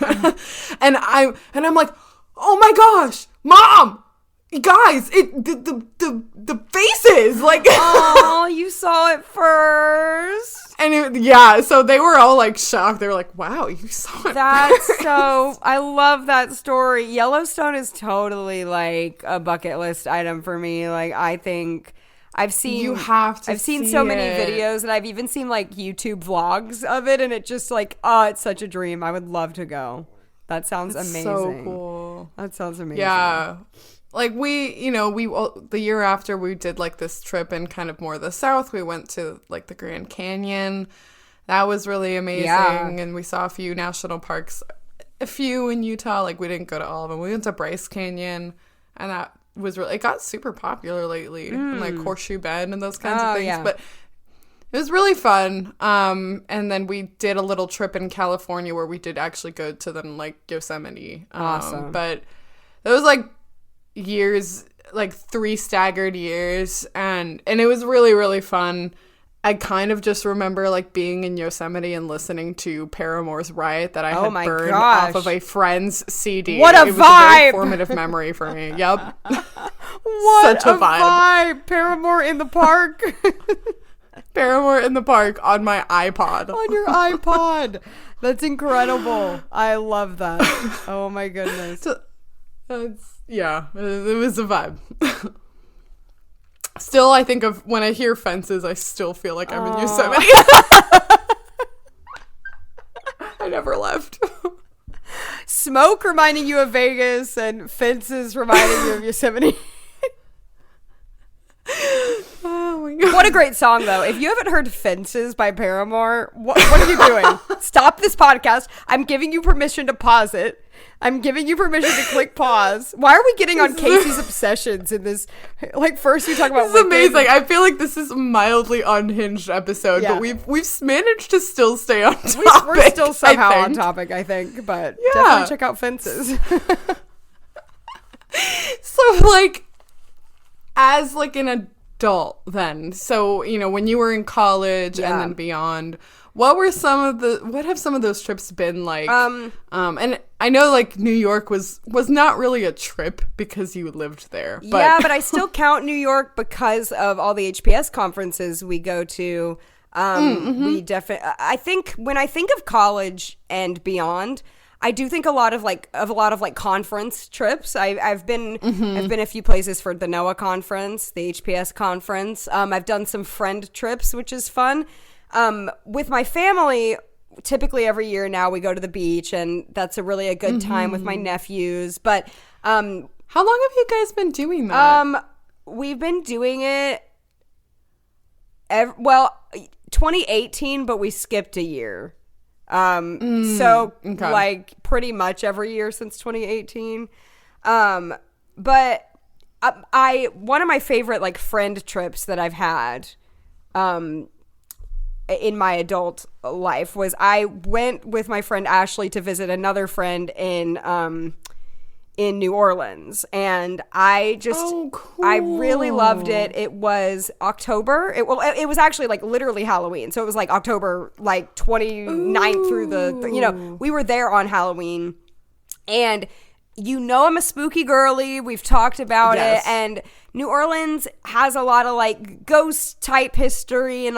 and I'm like, oh my gosh, Mom, guys, the faces, like, oh, you saw it first. And so they were all like shocked. They were like, wow, you saw it That's first. so, I love that story. Yellowstone is totally like a bucket list item for me. Like, I think I've seen so many videos, and I've even seen like YouTube vlogs of it, and it just like, oh, it's such a dream. I would love to go. That sounds amazing. So cool. That sounds amazing. Yeah. Like the year after we did like this trip in kind of more the south, we went to like the Grand Canyon. That was really amazing. Yeah. And we saw a few national parks, a few in Utah. Like we didn't go to all of them. We went to Bryce Canyon, and that was really, it got super popular lately. And like Horseshoe Bend and those kinds of things. Yeah. But it was really fun. And then we did a little trip in California where we did actually go to the like Yosemite. Awesome. But it was like years, like 3 staggered years, and it was really, really fun. I kind of just remember like being in Yosemite and listening to Paramore's Riot that I had burned off of a friend's CD. What a vibe! It was a very formative memory for me. Yep. What Such a vibe. Paramore in the park. Paramore in the park on my iPod. On your iPod. That's incredible. I love that. Oh my goodness. Yeah, it was a vibe. Still, I think of when I hear Fences, I still feel like I'm in Yosemite. I never left. Smoke reminding you of Vegas and Fences reminding you of Yosemite. Oh my God. What a great song, though. If you haven't heard Fences by Paramore, what are you doing? Stop this podcast. I'm giving you permission to pause it. I'm giving you permission to click pause. Why are we getting on Casey's obsessions in this? Like, first you talk about this is amazing. I feel like this is a mildly unhinged episode, but we've managed to still stay on topic. We're still somehow on topic, I think, but definitely check out Fences. So, like, as like an adult then, so, you know, when you were in college and then beyond, what have some of those trips been like? And I know like New York was not really a trip because you lived there. But yeah, but I still count New York because of all the HPS conferences we go to. We definitely, I think when I think of college and beyond, I do think a lot of conference trips. I've been a few places for the NOLA conference, the HPS conference. I've done some friend trips, which is fun. With my family, typically every year now we go to the beach, and that's a good time with my nephews. But how long have you guys been doing that? We've been doing it 2018, but we skipped a year. Like pretty much every year since 2018. But one of my favorite like friend trips that I've had, in my adult life was I went with my friend Ashley to visit another friend in New Orleans, and I really loved it. It was October. It was actually like literally Halloween. So it was like October like 29th through we were there on Halloween, and I'm a spooky girly. We've talked about it, and New Orleans has a lot of like ghost type history and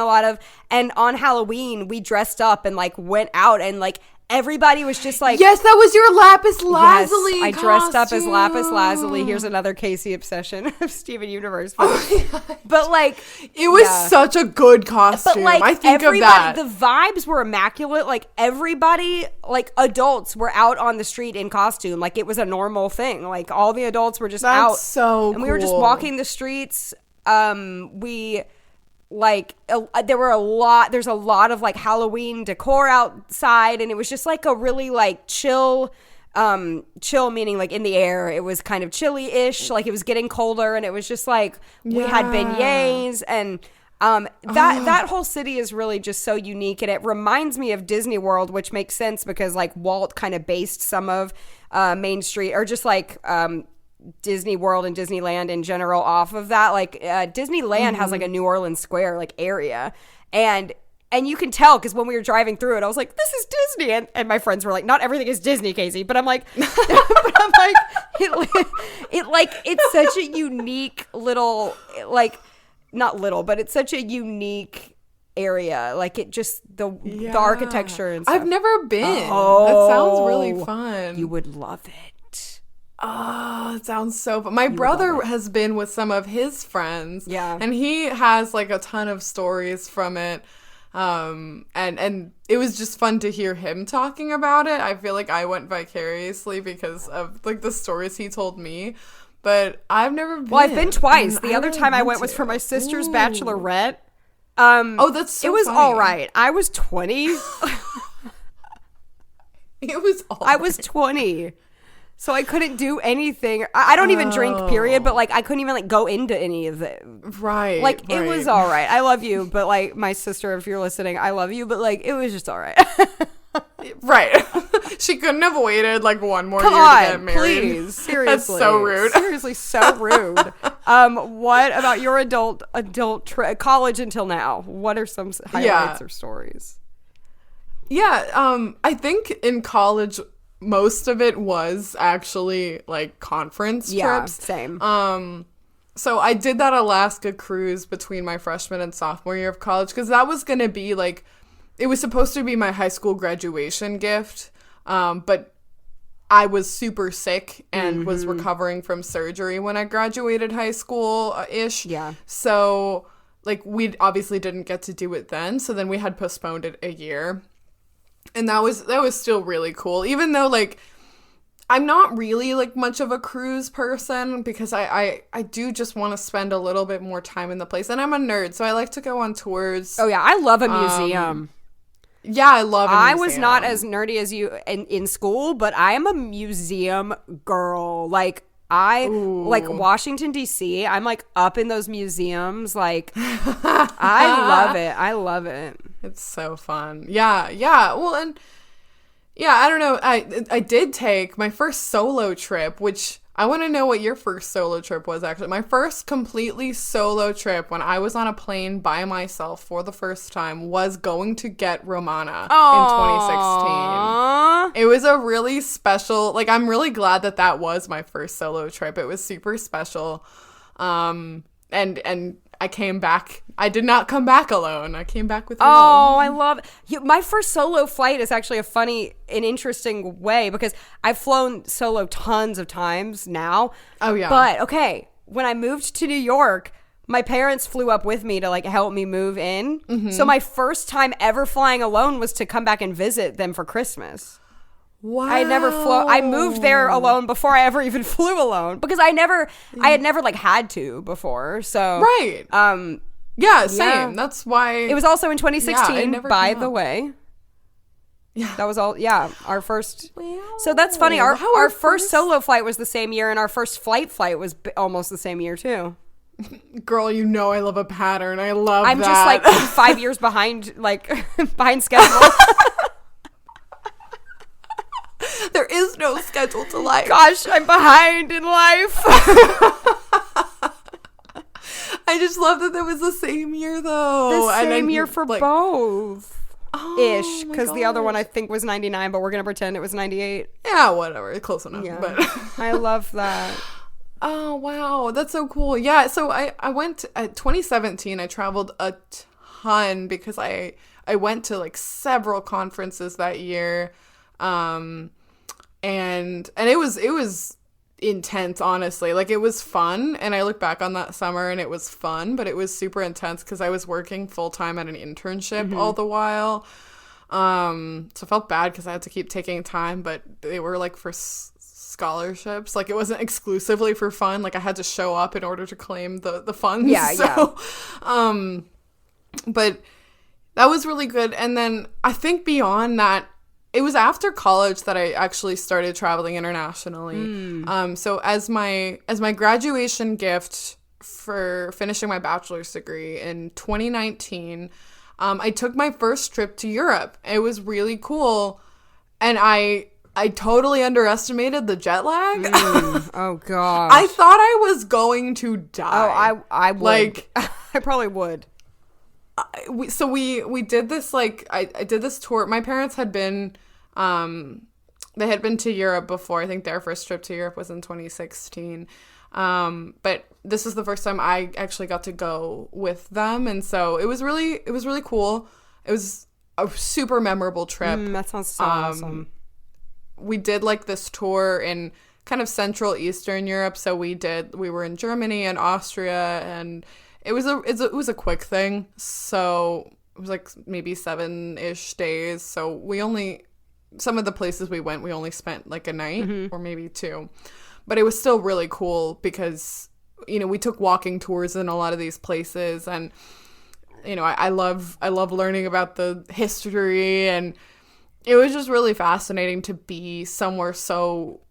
and on Halloween we dressed up and like went out, and like everybody was just like, yes, that was your lapis lazuli. Yes, I dressed up as lapis lazuli. Here's another Casey obsession of Steven Universe. But like, it was such a good costume. But like, I think of that. The vibes were immaculate. Like everybody, like adults, were out on the street in costume. Like it was a normal thing. Like all the adults were just out. So and we were just walking the streets. There's a lot of like Halloween decor outside, and it was just like a really like chill meaning like in the air. It was kind of chilly-ish, like it was getting colder, and it was just like we had beignets, and that whole city is really just so unique, and it reminds me of Disney World, which makes sense because like Walt kind of based some of Main Street, or just like Disney World and Disneyland in general off of that. Like Disneyland has like a New Orleans Square like area, and And you can tell because when we were driving through it, I was like, "This is Disney," and my friends were like, "Not everything is Disney, Casey." But I'm like, it's such a unique little not little, but it's such a unique area. Like it just the architecture and stuff. I've never been. Oh, that sounds really fun. You would love it. Oh, it sounds so fun. My brother has been with some of his friends. Yeah. And he has like a ton of stories from it. And it was just fun to hear him talking about it. I feel like I went vicariously because of like the stories he told me. But I've never been. Well, I've been twice. The other really time I want went was to. for my sister's Ooh. bachelorette. Oh, that's so It was funny. all right. I was 20. It was all I was 20. So I couldn't do anything. I don't even drink, period, but like I couldn't even like go into any of it. Right. Like it was all right. I love you, but like my sister, if you're listening, I love you, but like it was just all right. Right. She couldn't have waited like one more Come year on, to get married. please. Seriously. That's so rude. Seriously, so rude. What about your adult college until now? What are some highlights or stories? Yeah, I think in college most of it was actually like conference trips. Same. So I did that Alaska cruise between my freshman and sophomore year of college because that was going to be like, it was supposed to be my high school graduation gift. But I was super sick and was recovering from surgery when I graduated high school-ish. Yeah. So like we obviously didn't get to do it then. So then we had postponed it a year. And that was still really cool, even though like I'm not really like much of a cruise person because I do just want to spend a little bit more time in the place, and I'm a nerd, so I like to go on tours. Oh yeah, I love a museum. Yeah, I love a museum. I was not as nerdy as you in school, but I am a museum girl. Like like Washington D.C. I'm like up in those museums. Like I love it. I love it. It's so fun. Yeah. Well, and yeah, I don't know. I did take my first solo trip, which I want to know what your first solo trip was, actually. My first completely solo trip when I was on a plane by myself for the first time was going to get Romana in 2016. It was a really special, like, I'm really glad that was my first solo trip. It was super special. And I came back. I did not come back alone. I came back with you. Oh, I love it. My first solo flight is actually a funny and interesting way because I've flown solo tons of times now. Oh, yeah. But, okay, when I moved to New York, my parents flew up with me to, like, help me move in. Mm-hmm. So my first time ever flying alone was to come back and visit them for Christmas. Wow. I moved there alone before I ever even flew alone because I had never like had to before. So right. Yeah, same. Yeah. That's why it was also in 2016. By the way, yeah, that was all. Yeah, our first. So that's funny. Our first solo flight was the same year, and our first flight was almost the same year too. Girl, you know I love a pattern. I love. I'm that. just like 5 years behind, like behind schedule. There is no schedule to life. Gosh, I'm behind in life. I just love that was the same year, though. The same year for like, both. Ish. Because the other one I think was 99, but we're going to pretend it was 98. Yeah, whatever. Close enough. Yeah. But I love that. Oh, wow. That's so cool. Yeah, so I went at 2017. I traveled a ton because I went to like several conferences that year. And it was intense, honestly. Like, it was fun, and I look back on that summer and it was fun, but it was super intense because I was working full-time at an internship all the while. So I felt bad because I had to keep taking time, but they were like for scholarships. Like, it wasn't exclusively for fun. Like, I had to show up in order to claim the funds. Yeah. But that was really good. And then I think beyond that, it was after college that I actually started traveling internationally. So as my graduation gift for finishing my bachelor's degree in 2019, I took my first trip to Europe. It was really cool, and I totally underestimated the jet lag. Oh gosh. I thought I was going to die. Oh, I would. Like, I probably would. we did this, like, I did this tour. My parents had been, they had been to Europe before. I think their first trip to Europe was in 2016. But this is the first time I actually got to go with them. And so it was really cool. It was a super memorable trip. That sounds so awesome. We did like this tour in kind of Central Eastern Europe. So we were in Germany and Austria, and it was a quick thing. So it was like maybe 7-ish days. So some of the places we went, we only spent like a night or maybe 2. But it was still really cool because, you know, we took walking tours in a lot of these places, and, you know, I love learning about the history, and it was just really fascinating to be somewhere so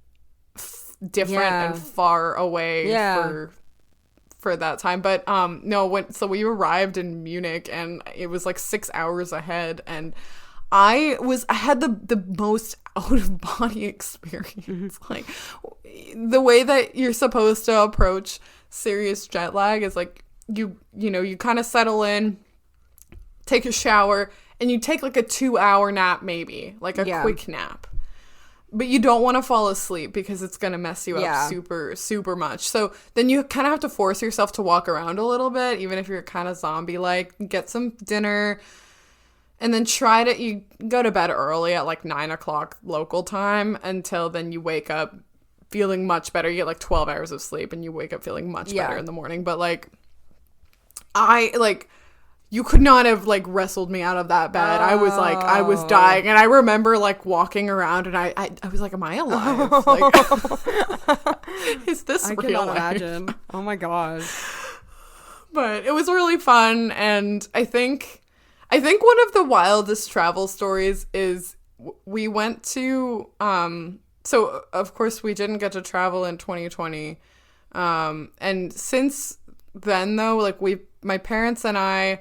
different and far away for that time. But so we arrived in Munich, and it was like 6 hours ahead, and I had the most out of body experience. Like, the way that you're supposed to approach serious jet lag is like you kind of settle in, take a shower, and you take like a 2-hour nap, maybe like a quick nap. But you don't want to fall asleep because it's going to mess you up super, super much. So then you kind of have to force yourself to walk around a little bit, even if you're kind of zombie-like. Get some dinner, and then you go to bed early at like 9 o'clock local time until then you wake up feeling much better. You get like 12 hours of sleep, and you wake up feeling much better in the morning. But like, you could not have like wrestled me out of that bed. I was dying, and I remember like walking around, and I was like, am I alive? Like, is this real? I cannot imagine. Oh my god. But it was really fun, and I think one of the wildest travel stories is we went to so of course we didn't get to travel in 2020, and since then though, like, my parents and I,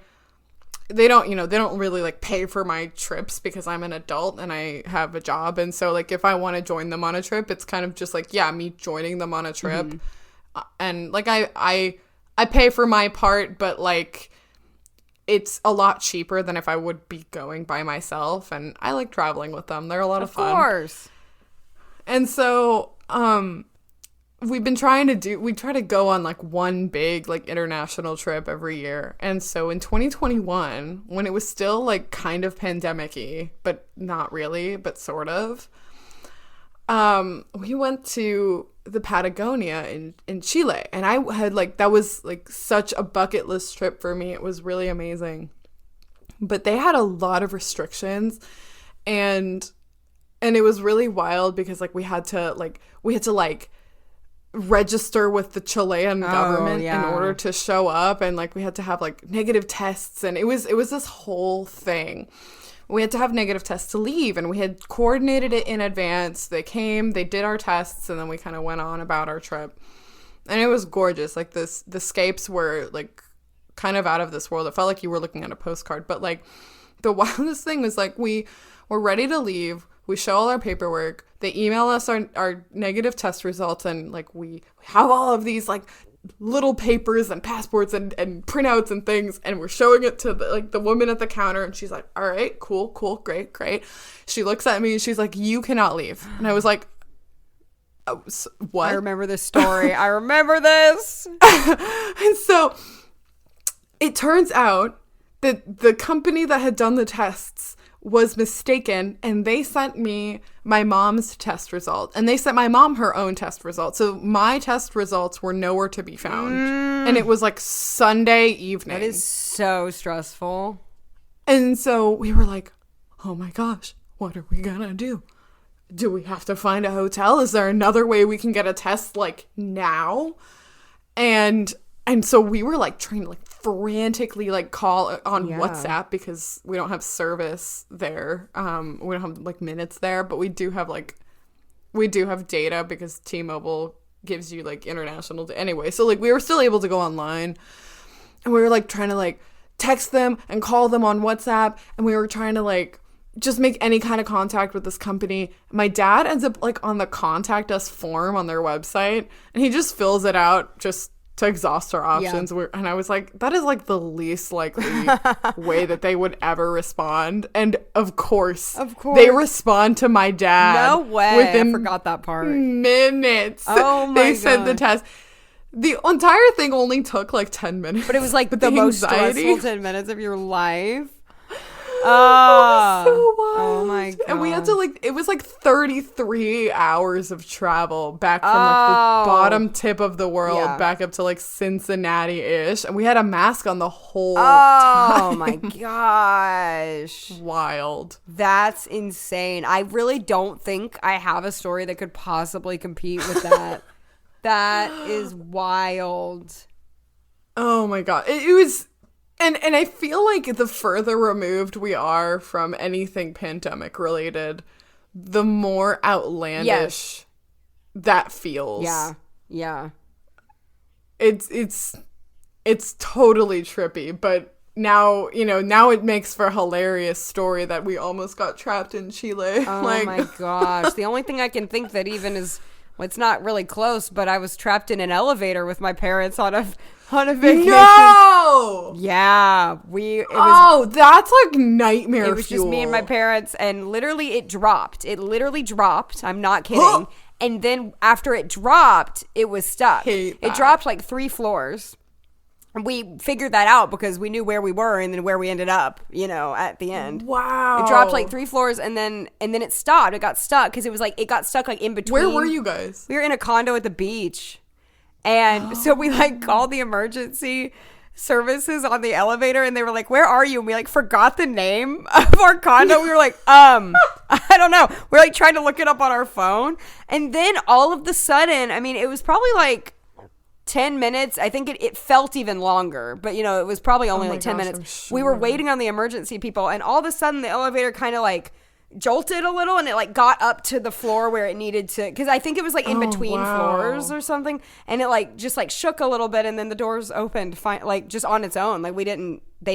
they don't really like pay for my trips because I'm an adult and I have a job. And so like, if I want to join them on a trip, it's kind of just like, me joining them on a trip. And like, I pay for my part, but like, it's a lot cheaper than if I would be going by myself. And I like traveling with them. They're a lot of fun. Of course. And so, we try to go on like one big like international trip every year. And so in 2021, when it was still like kind of pandemic-y, but not really, but sort of, we went to the Patagonia in Chile. And I had like, that was like such a bucket list trip for me. It was really amazing. But they had a lot of restrictions, and it was really wild because like we had to register with the Chilean government in order to show up, and like we had to have like negative tests, and it was this whole thing. We had to have negative tests to leave, and we had coordinated it in advance. They came, they did our tests, and then we kind of went on about our trip. And it was gorgeous. Like the scapes were like kind of out of this world. It felt like you were looking at a postcard. But like the wildest thing was like we were ready to leave. We show all our paperwork. They email us our negative test results, and like we have all of these like little papers and passports and printouts and things, and we're showing it to the woman at the counter, and she's like, all right, cool, great. She looks at me and she's like, you cannot leave. And I was like, oh, what? I remember this story. I remember this. And so it turns out that the company that had done the tests was mistaken, and they sent me my mom's test result, and they sent my mom her own test result. So my test results were nowhere to be found. And it was like Sunday evening. That is so stressful. And so we were like, oh my gosh, what are we gonna do? Do we have to find a hotel? Is there another way we can get a test like now? And so we were like trying to like frantically like call on WhatsApp because we don't have service there. We don't have like minutes there, but we do have data because T-Mobile gives you like international anyway. So like we were still able to go online, and we were like trying to like text them and call them on WhatsApp, and we were trying to like just make any kind of contact with this company. My dad ends up like on the contact us form on their website, and he just fills it out just to exhaust our options. And I was like, that is like the least likely way that they would ever respond. And of course, they respond to my dad. No way. Within I forgot that part. Minutes. Oh my They sent the test. The entire thing only took like 10 minutes. But it was like the most stressful 10 minutes of your life. It was so wild. Oh my god. And we had to like, it was like 33 hours of travel back from like the bottom tip of the world back up to like Cincinnati-ish. And we had a mask on the whole time. Oh my gosh. Wild. That's insane. I really don't think I have a story that could possibly compete with that. That is wild. Oh my god. It was... And I feel like the further removed we are from anything pandemic related, the more outlandish that feels. Yeah. Yeah. It's totally trippy, but now, now it makes for a hilarious story that we almost got trapped in Chile. Oh my gosh. The only thing I can think that even is, well, it's not really close, but I was trapped in an elevator with my parents on a vacation. No! Yeah. That's like nightmare fuel. It was just me and my parents, and literally it dropped. It literally dropped. I'm not kidding. And then after it dropped, it was stuck. It dropped like 3 floors. We figured that out because we knew where we were and then where we ended up, at the end. Wow. It dropped like 3 floors and then it stopped. It got stuck because it got stuck like in between. Where were you guys? We were in a condo at the beach. And so we like called the emergency services on the elevator and they were like, "Where are you?" And we like forgot the name of our condo. We were like, I don't know. We're like trying to look it up on our phone. And then all of the sudden, I mean, it was probably like 10 minutes. I think it felt even longer, but it was probably only like 10 minutes. Sure. We were waiting on the emergency people and all of a sudden the elevator kind of like jolted a little and it like got up to the floor where it needed to, because I think it was like in between floors or something, and it like just like shook a little bit and then the doors opened like just on its own. Like they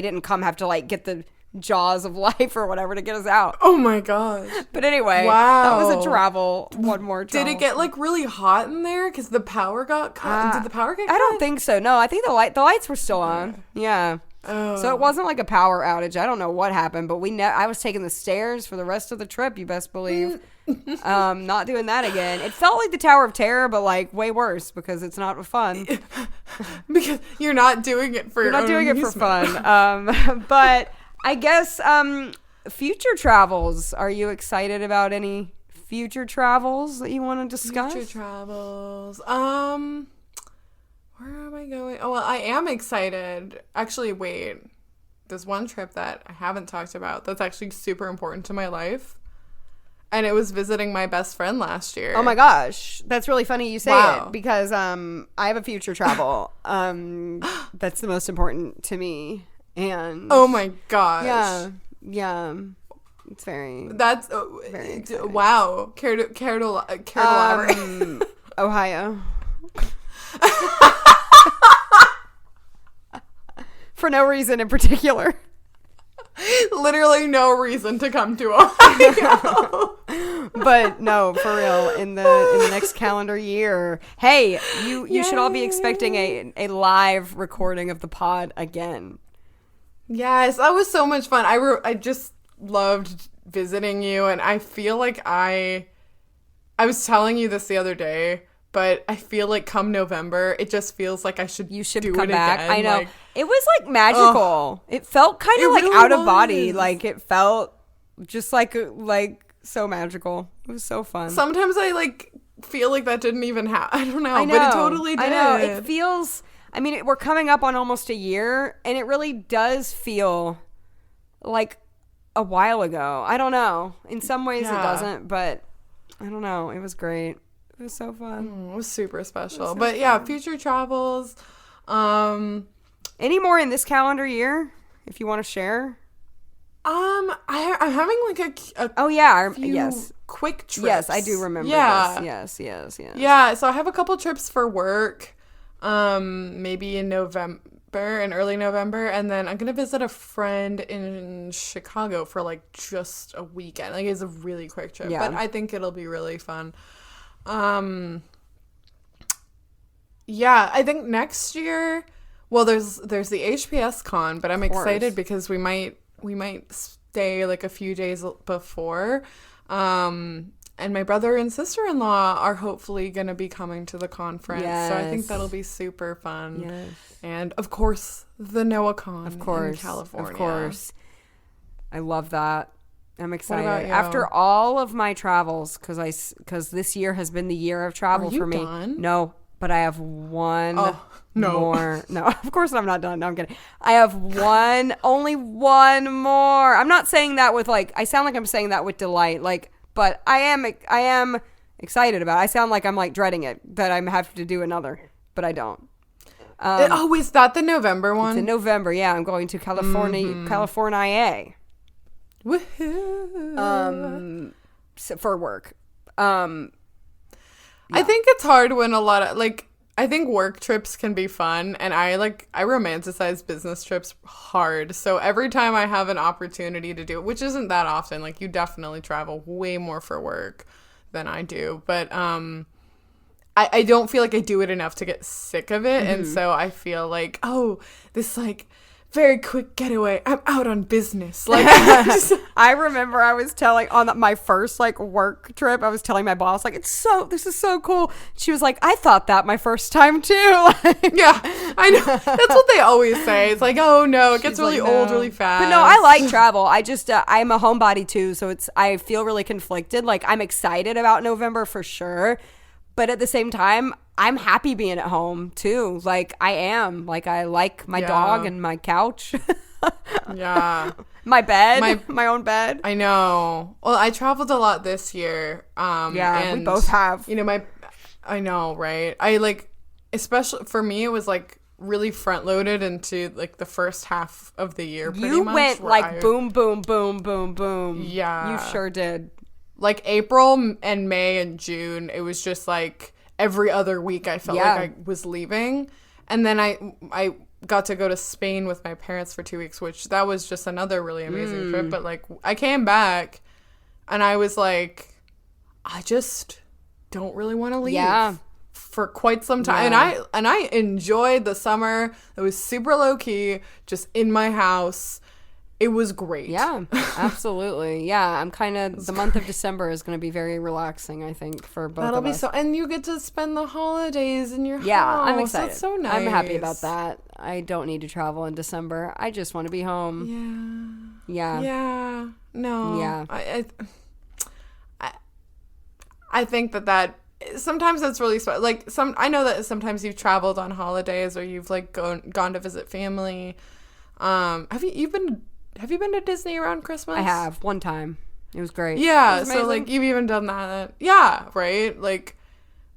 didn't have to like get the jaws of life or whatever to get us out. Oh my gosh. But anyway, that was one more travel. Did it get like really hot in there because the power got cut? Did the power get cut? I don't think so. No, I think the lights were still on. Yeah. Oh. So it wasn't like a power outage. I don't know what happened, but I was taking the stairs for the rest of the trip, you best believe. Not doing that again. It felt like the Tower of Terror, but like way worse because it's not fun. Because you're not doing it for fun. But I guess future travels. Are you excited about any future travels that you want to discuss? Future travels. Where am I going? Oh, well, I am excited. Actually, wait. There's one trip that I haven't talked about that's actually super important to my life. And it was visiting my best friend last year. Oh my gosh. That's really funny you say it because I have a future travel that's the most important to me. And oh my gosh. Yeah. It's very exciting. Wow. Care to elaborate? Ohio. For no reason in particular. Literally no reason to come to Ohio. But no, for real, in the next calendar year. Hey, you should all be expecting a live recording of the pod again. Yes, that was so much fun. I just loved visiting you, and I feel like I was telling you this the other day, but I feel like come November, it just feels like you should do come it back. again. I know. Like, it was like magical. It felt kind of like really out of body. Like it felt just like so magical. It was so fun. Sometimes I like feel like that didn't even happen. I don't know, but it totally did. I know. It feels, I mean, we're coming up on almost a year, and it really does feel like a while ago. I don't know. In some ways it doesn't, but I don't know. It was great. It was so fun. It was super special. But yeah, future travels. Any more in this calendar year, if you want to share? I'm having like yes, quick trips. Yes, I do remember this. Yes. Yeah, so I have a couple trips for work, maybe in early November, and then I'm gonna visit a friend in Chicago for like just a weekend. Like it's a really quick trip, but I think it'll be really fun. Yeah, I think next year, well, there's the HPS con, but I'm Of course. excited because we might stay like a few days before. And my brother and sister-in-law are hopefully going to be coming to the conference. So I think Yes. that'll be super fun. Yes. And of course, the NOLA con Of course. in California. Of course. I love that. I'm excited. about you? After all of my travels, because this year has been the year of travel Are you for me. done? No, but I have one no. more. No, of course I'm not done. No, I'm kidding. I have only one more. I'm not saying that with like, I sound like I'm saying that with delight, like, but I am excited about it. I sound like I'm like dreading it, that I have to do another, but I don't. Is that the November one? It's in November. Yeah, I'm going to California. Woohoo. For work. I think it's hard when a lot of like I think work trips can be fun, and I romanticize business trips hard. So every time I have an opportunity to do it, which isn't that often, like you definitely travel way more for work than I do, but I don't feel like I do it enough to get sick of it, and so I feel like, oh, this like very quick getaway, I'm out on business. Like I remember I was telling on my first like work trip, I was telling my boss like, this is so cool. She was like, I thought that my first time too. Yeah, I know. That's what they always say. It's like, oh no, it gets really like, old no. really fast. But no, I like travel. I just I'm a homebody too, so I feel really conflicted. Like I'm excited about November for sure, but at the same time, I'm happy being at home too. Like I am. Like I like my dog and my couch. Yeah. My bed, my own bed. I know. Well, I traveled a lot this year. Yeah, and, we both have. You know, I know, right? I like, especially for me, it was like really front loaded into like the first half of the year. Pretty You much, went like boom, boom, boom, boom, boom. Yeah. You sure did. Like April and May and June, it was just like every other week I felt like I was leaving. And then I got to go to Spain with my parents for 2 weeks, which that was just another really amazing trip. But like I came back and I was like, I just don't really want to leave for quite some time. And I enjoyed the summer. It was super low key, just in my house. It was great. Yeah, absolutely. Yeah, I'm kind of, the month of December is going to be very relaxing, I think, for both That'll of be us. so, and you get to spend the holidays in your house. I'm excited. That's so nice. I'm happy about that. I don't need to travel in December. I just want to be home. Yeah. Yeah. No. Yeah. I think that sometimes that's really like I know that sometimes you've traveled on holidays or you've like gone to visit family. Have you been to Disney around Christmas? I have one time. It was great. Yeah, It was so like amazing. you've even done that. Yeah, right? Like,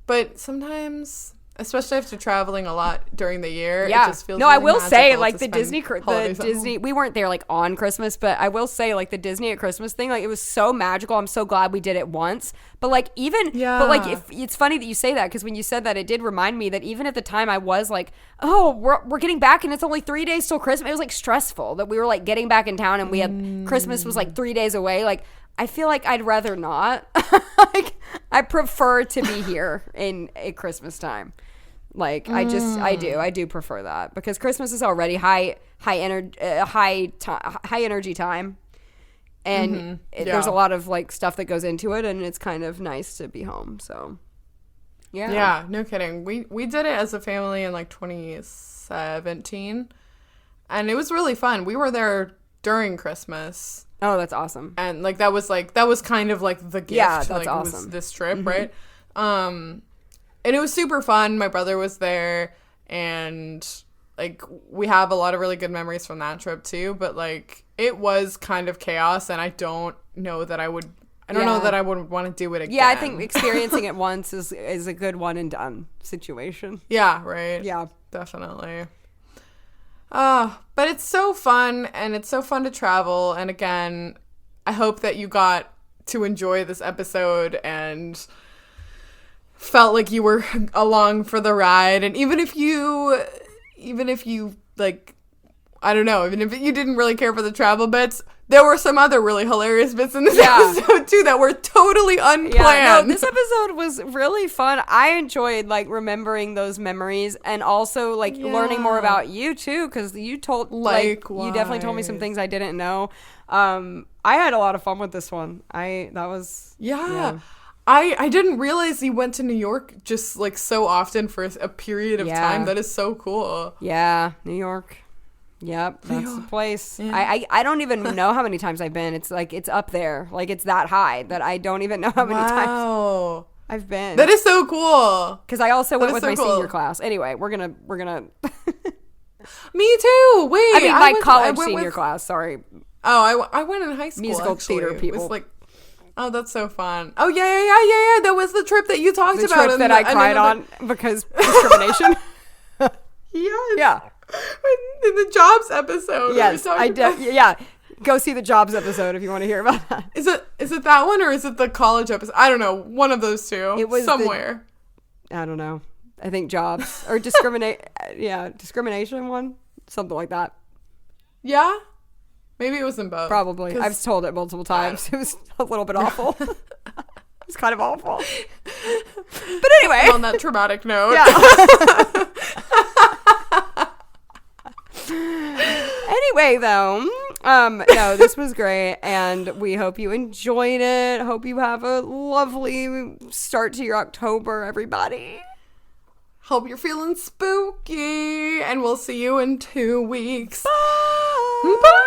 but sometimes, especially after traveling a lot during the year, it just feels really I will say magical like to the spend Disney holidays at home. we weren't there like on Christmas, but I will say like the Disney at Christmas thing, like it was so magical. I'm so glad we did it once. But like but like if it's funny that you say that, because when you said that, it did remind me that even at the time I was like, oh, we're getting back and it's only 3 days till Christmas. It was like stressful that we were like getting back in town and we had Christmas was like 3 days away. Like I feel like I'd rather not. Like I prefer to be here at Christmas time. Like I do prefer that, because Christmas is already high energy time, and there's a lot of like stuff that goes into it, and it's kind of nice to be home. So yeah, no kidding. We did it as a family in like 2017, and it was really fun. We were there during Christmas. Oh, that's awesome. And like that was kind of like the gift. Yeah, that's like, awesome. Was this trip, right? And it was super fun. My brother was there, and like we have a lot of really good memories from that trip too. But like it was kind of chaos, and I don't know that I would want to do it again. Yeah, I think experiencing it once is a good one and done situation. Yeah, right. Yeah, definitely. But it's so fun, and it's so fun to travel. And again, I hope that you got to enjoy this episode and felt like you were along for the ride. And even if you like, I don't know, even if you didn't really care for the travel bits, there were some other really hilarious bits in this Yeah. episode too that were totally unplanned. Yeah, no, this episode was really fun. I enjoyed like remembering those memories and also like learning more about you too, because you told like you definitely told me some things I didn't know. I had a lot of fun with this one. I didn't realize you went to New York just like so often for a period of time. That is so cool. Yeah, New York. Yep, that's the place. Yeah. I don't even know how many times I've been. It's like it's up there. Like it's that high that I don't even know how many times I've been. That is so cool. Because I also went with my senior class. Anyway, we're gonna Me too. Wait. I mean my college senior class, sorry. Oh, I went in high school. Musical theater people. It was like, oh, that's so fun. Oh yeah. That was the trip that you talked about. The trip that I cried on because discrimination. Yes. Yeah. In the jobs episode. Yes, yeah. Go see the jobs episode if you want to hear about that. Is it that one or is it the college episode? I don't know. One of those two. It was somewhere. I don't know. I think jobs or discrimination one, something like that. Yeah, maybe it was in both. Probably. I've told it multiple times. It was a little bit awful. It's kind of awful. But anyway, on that traumatic note. Yeah. Anyway, though, no, this was great, and we hope you enjoyed it. Hope you have a lovely start to your October, everybody. Hope you're feeling spooky, and we'll see you in 2 weeks. Bye. Bye.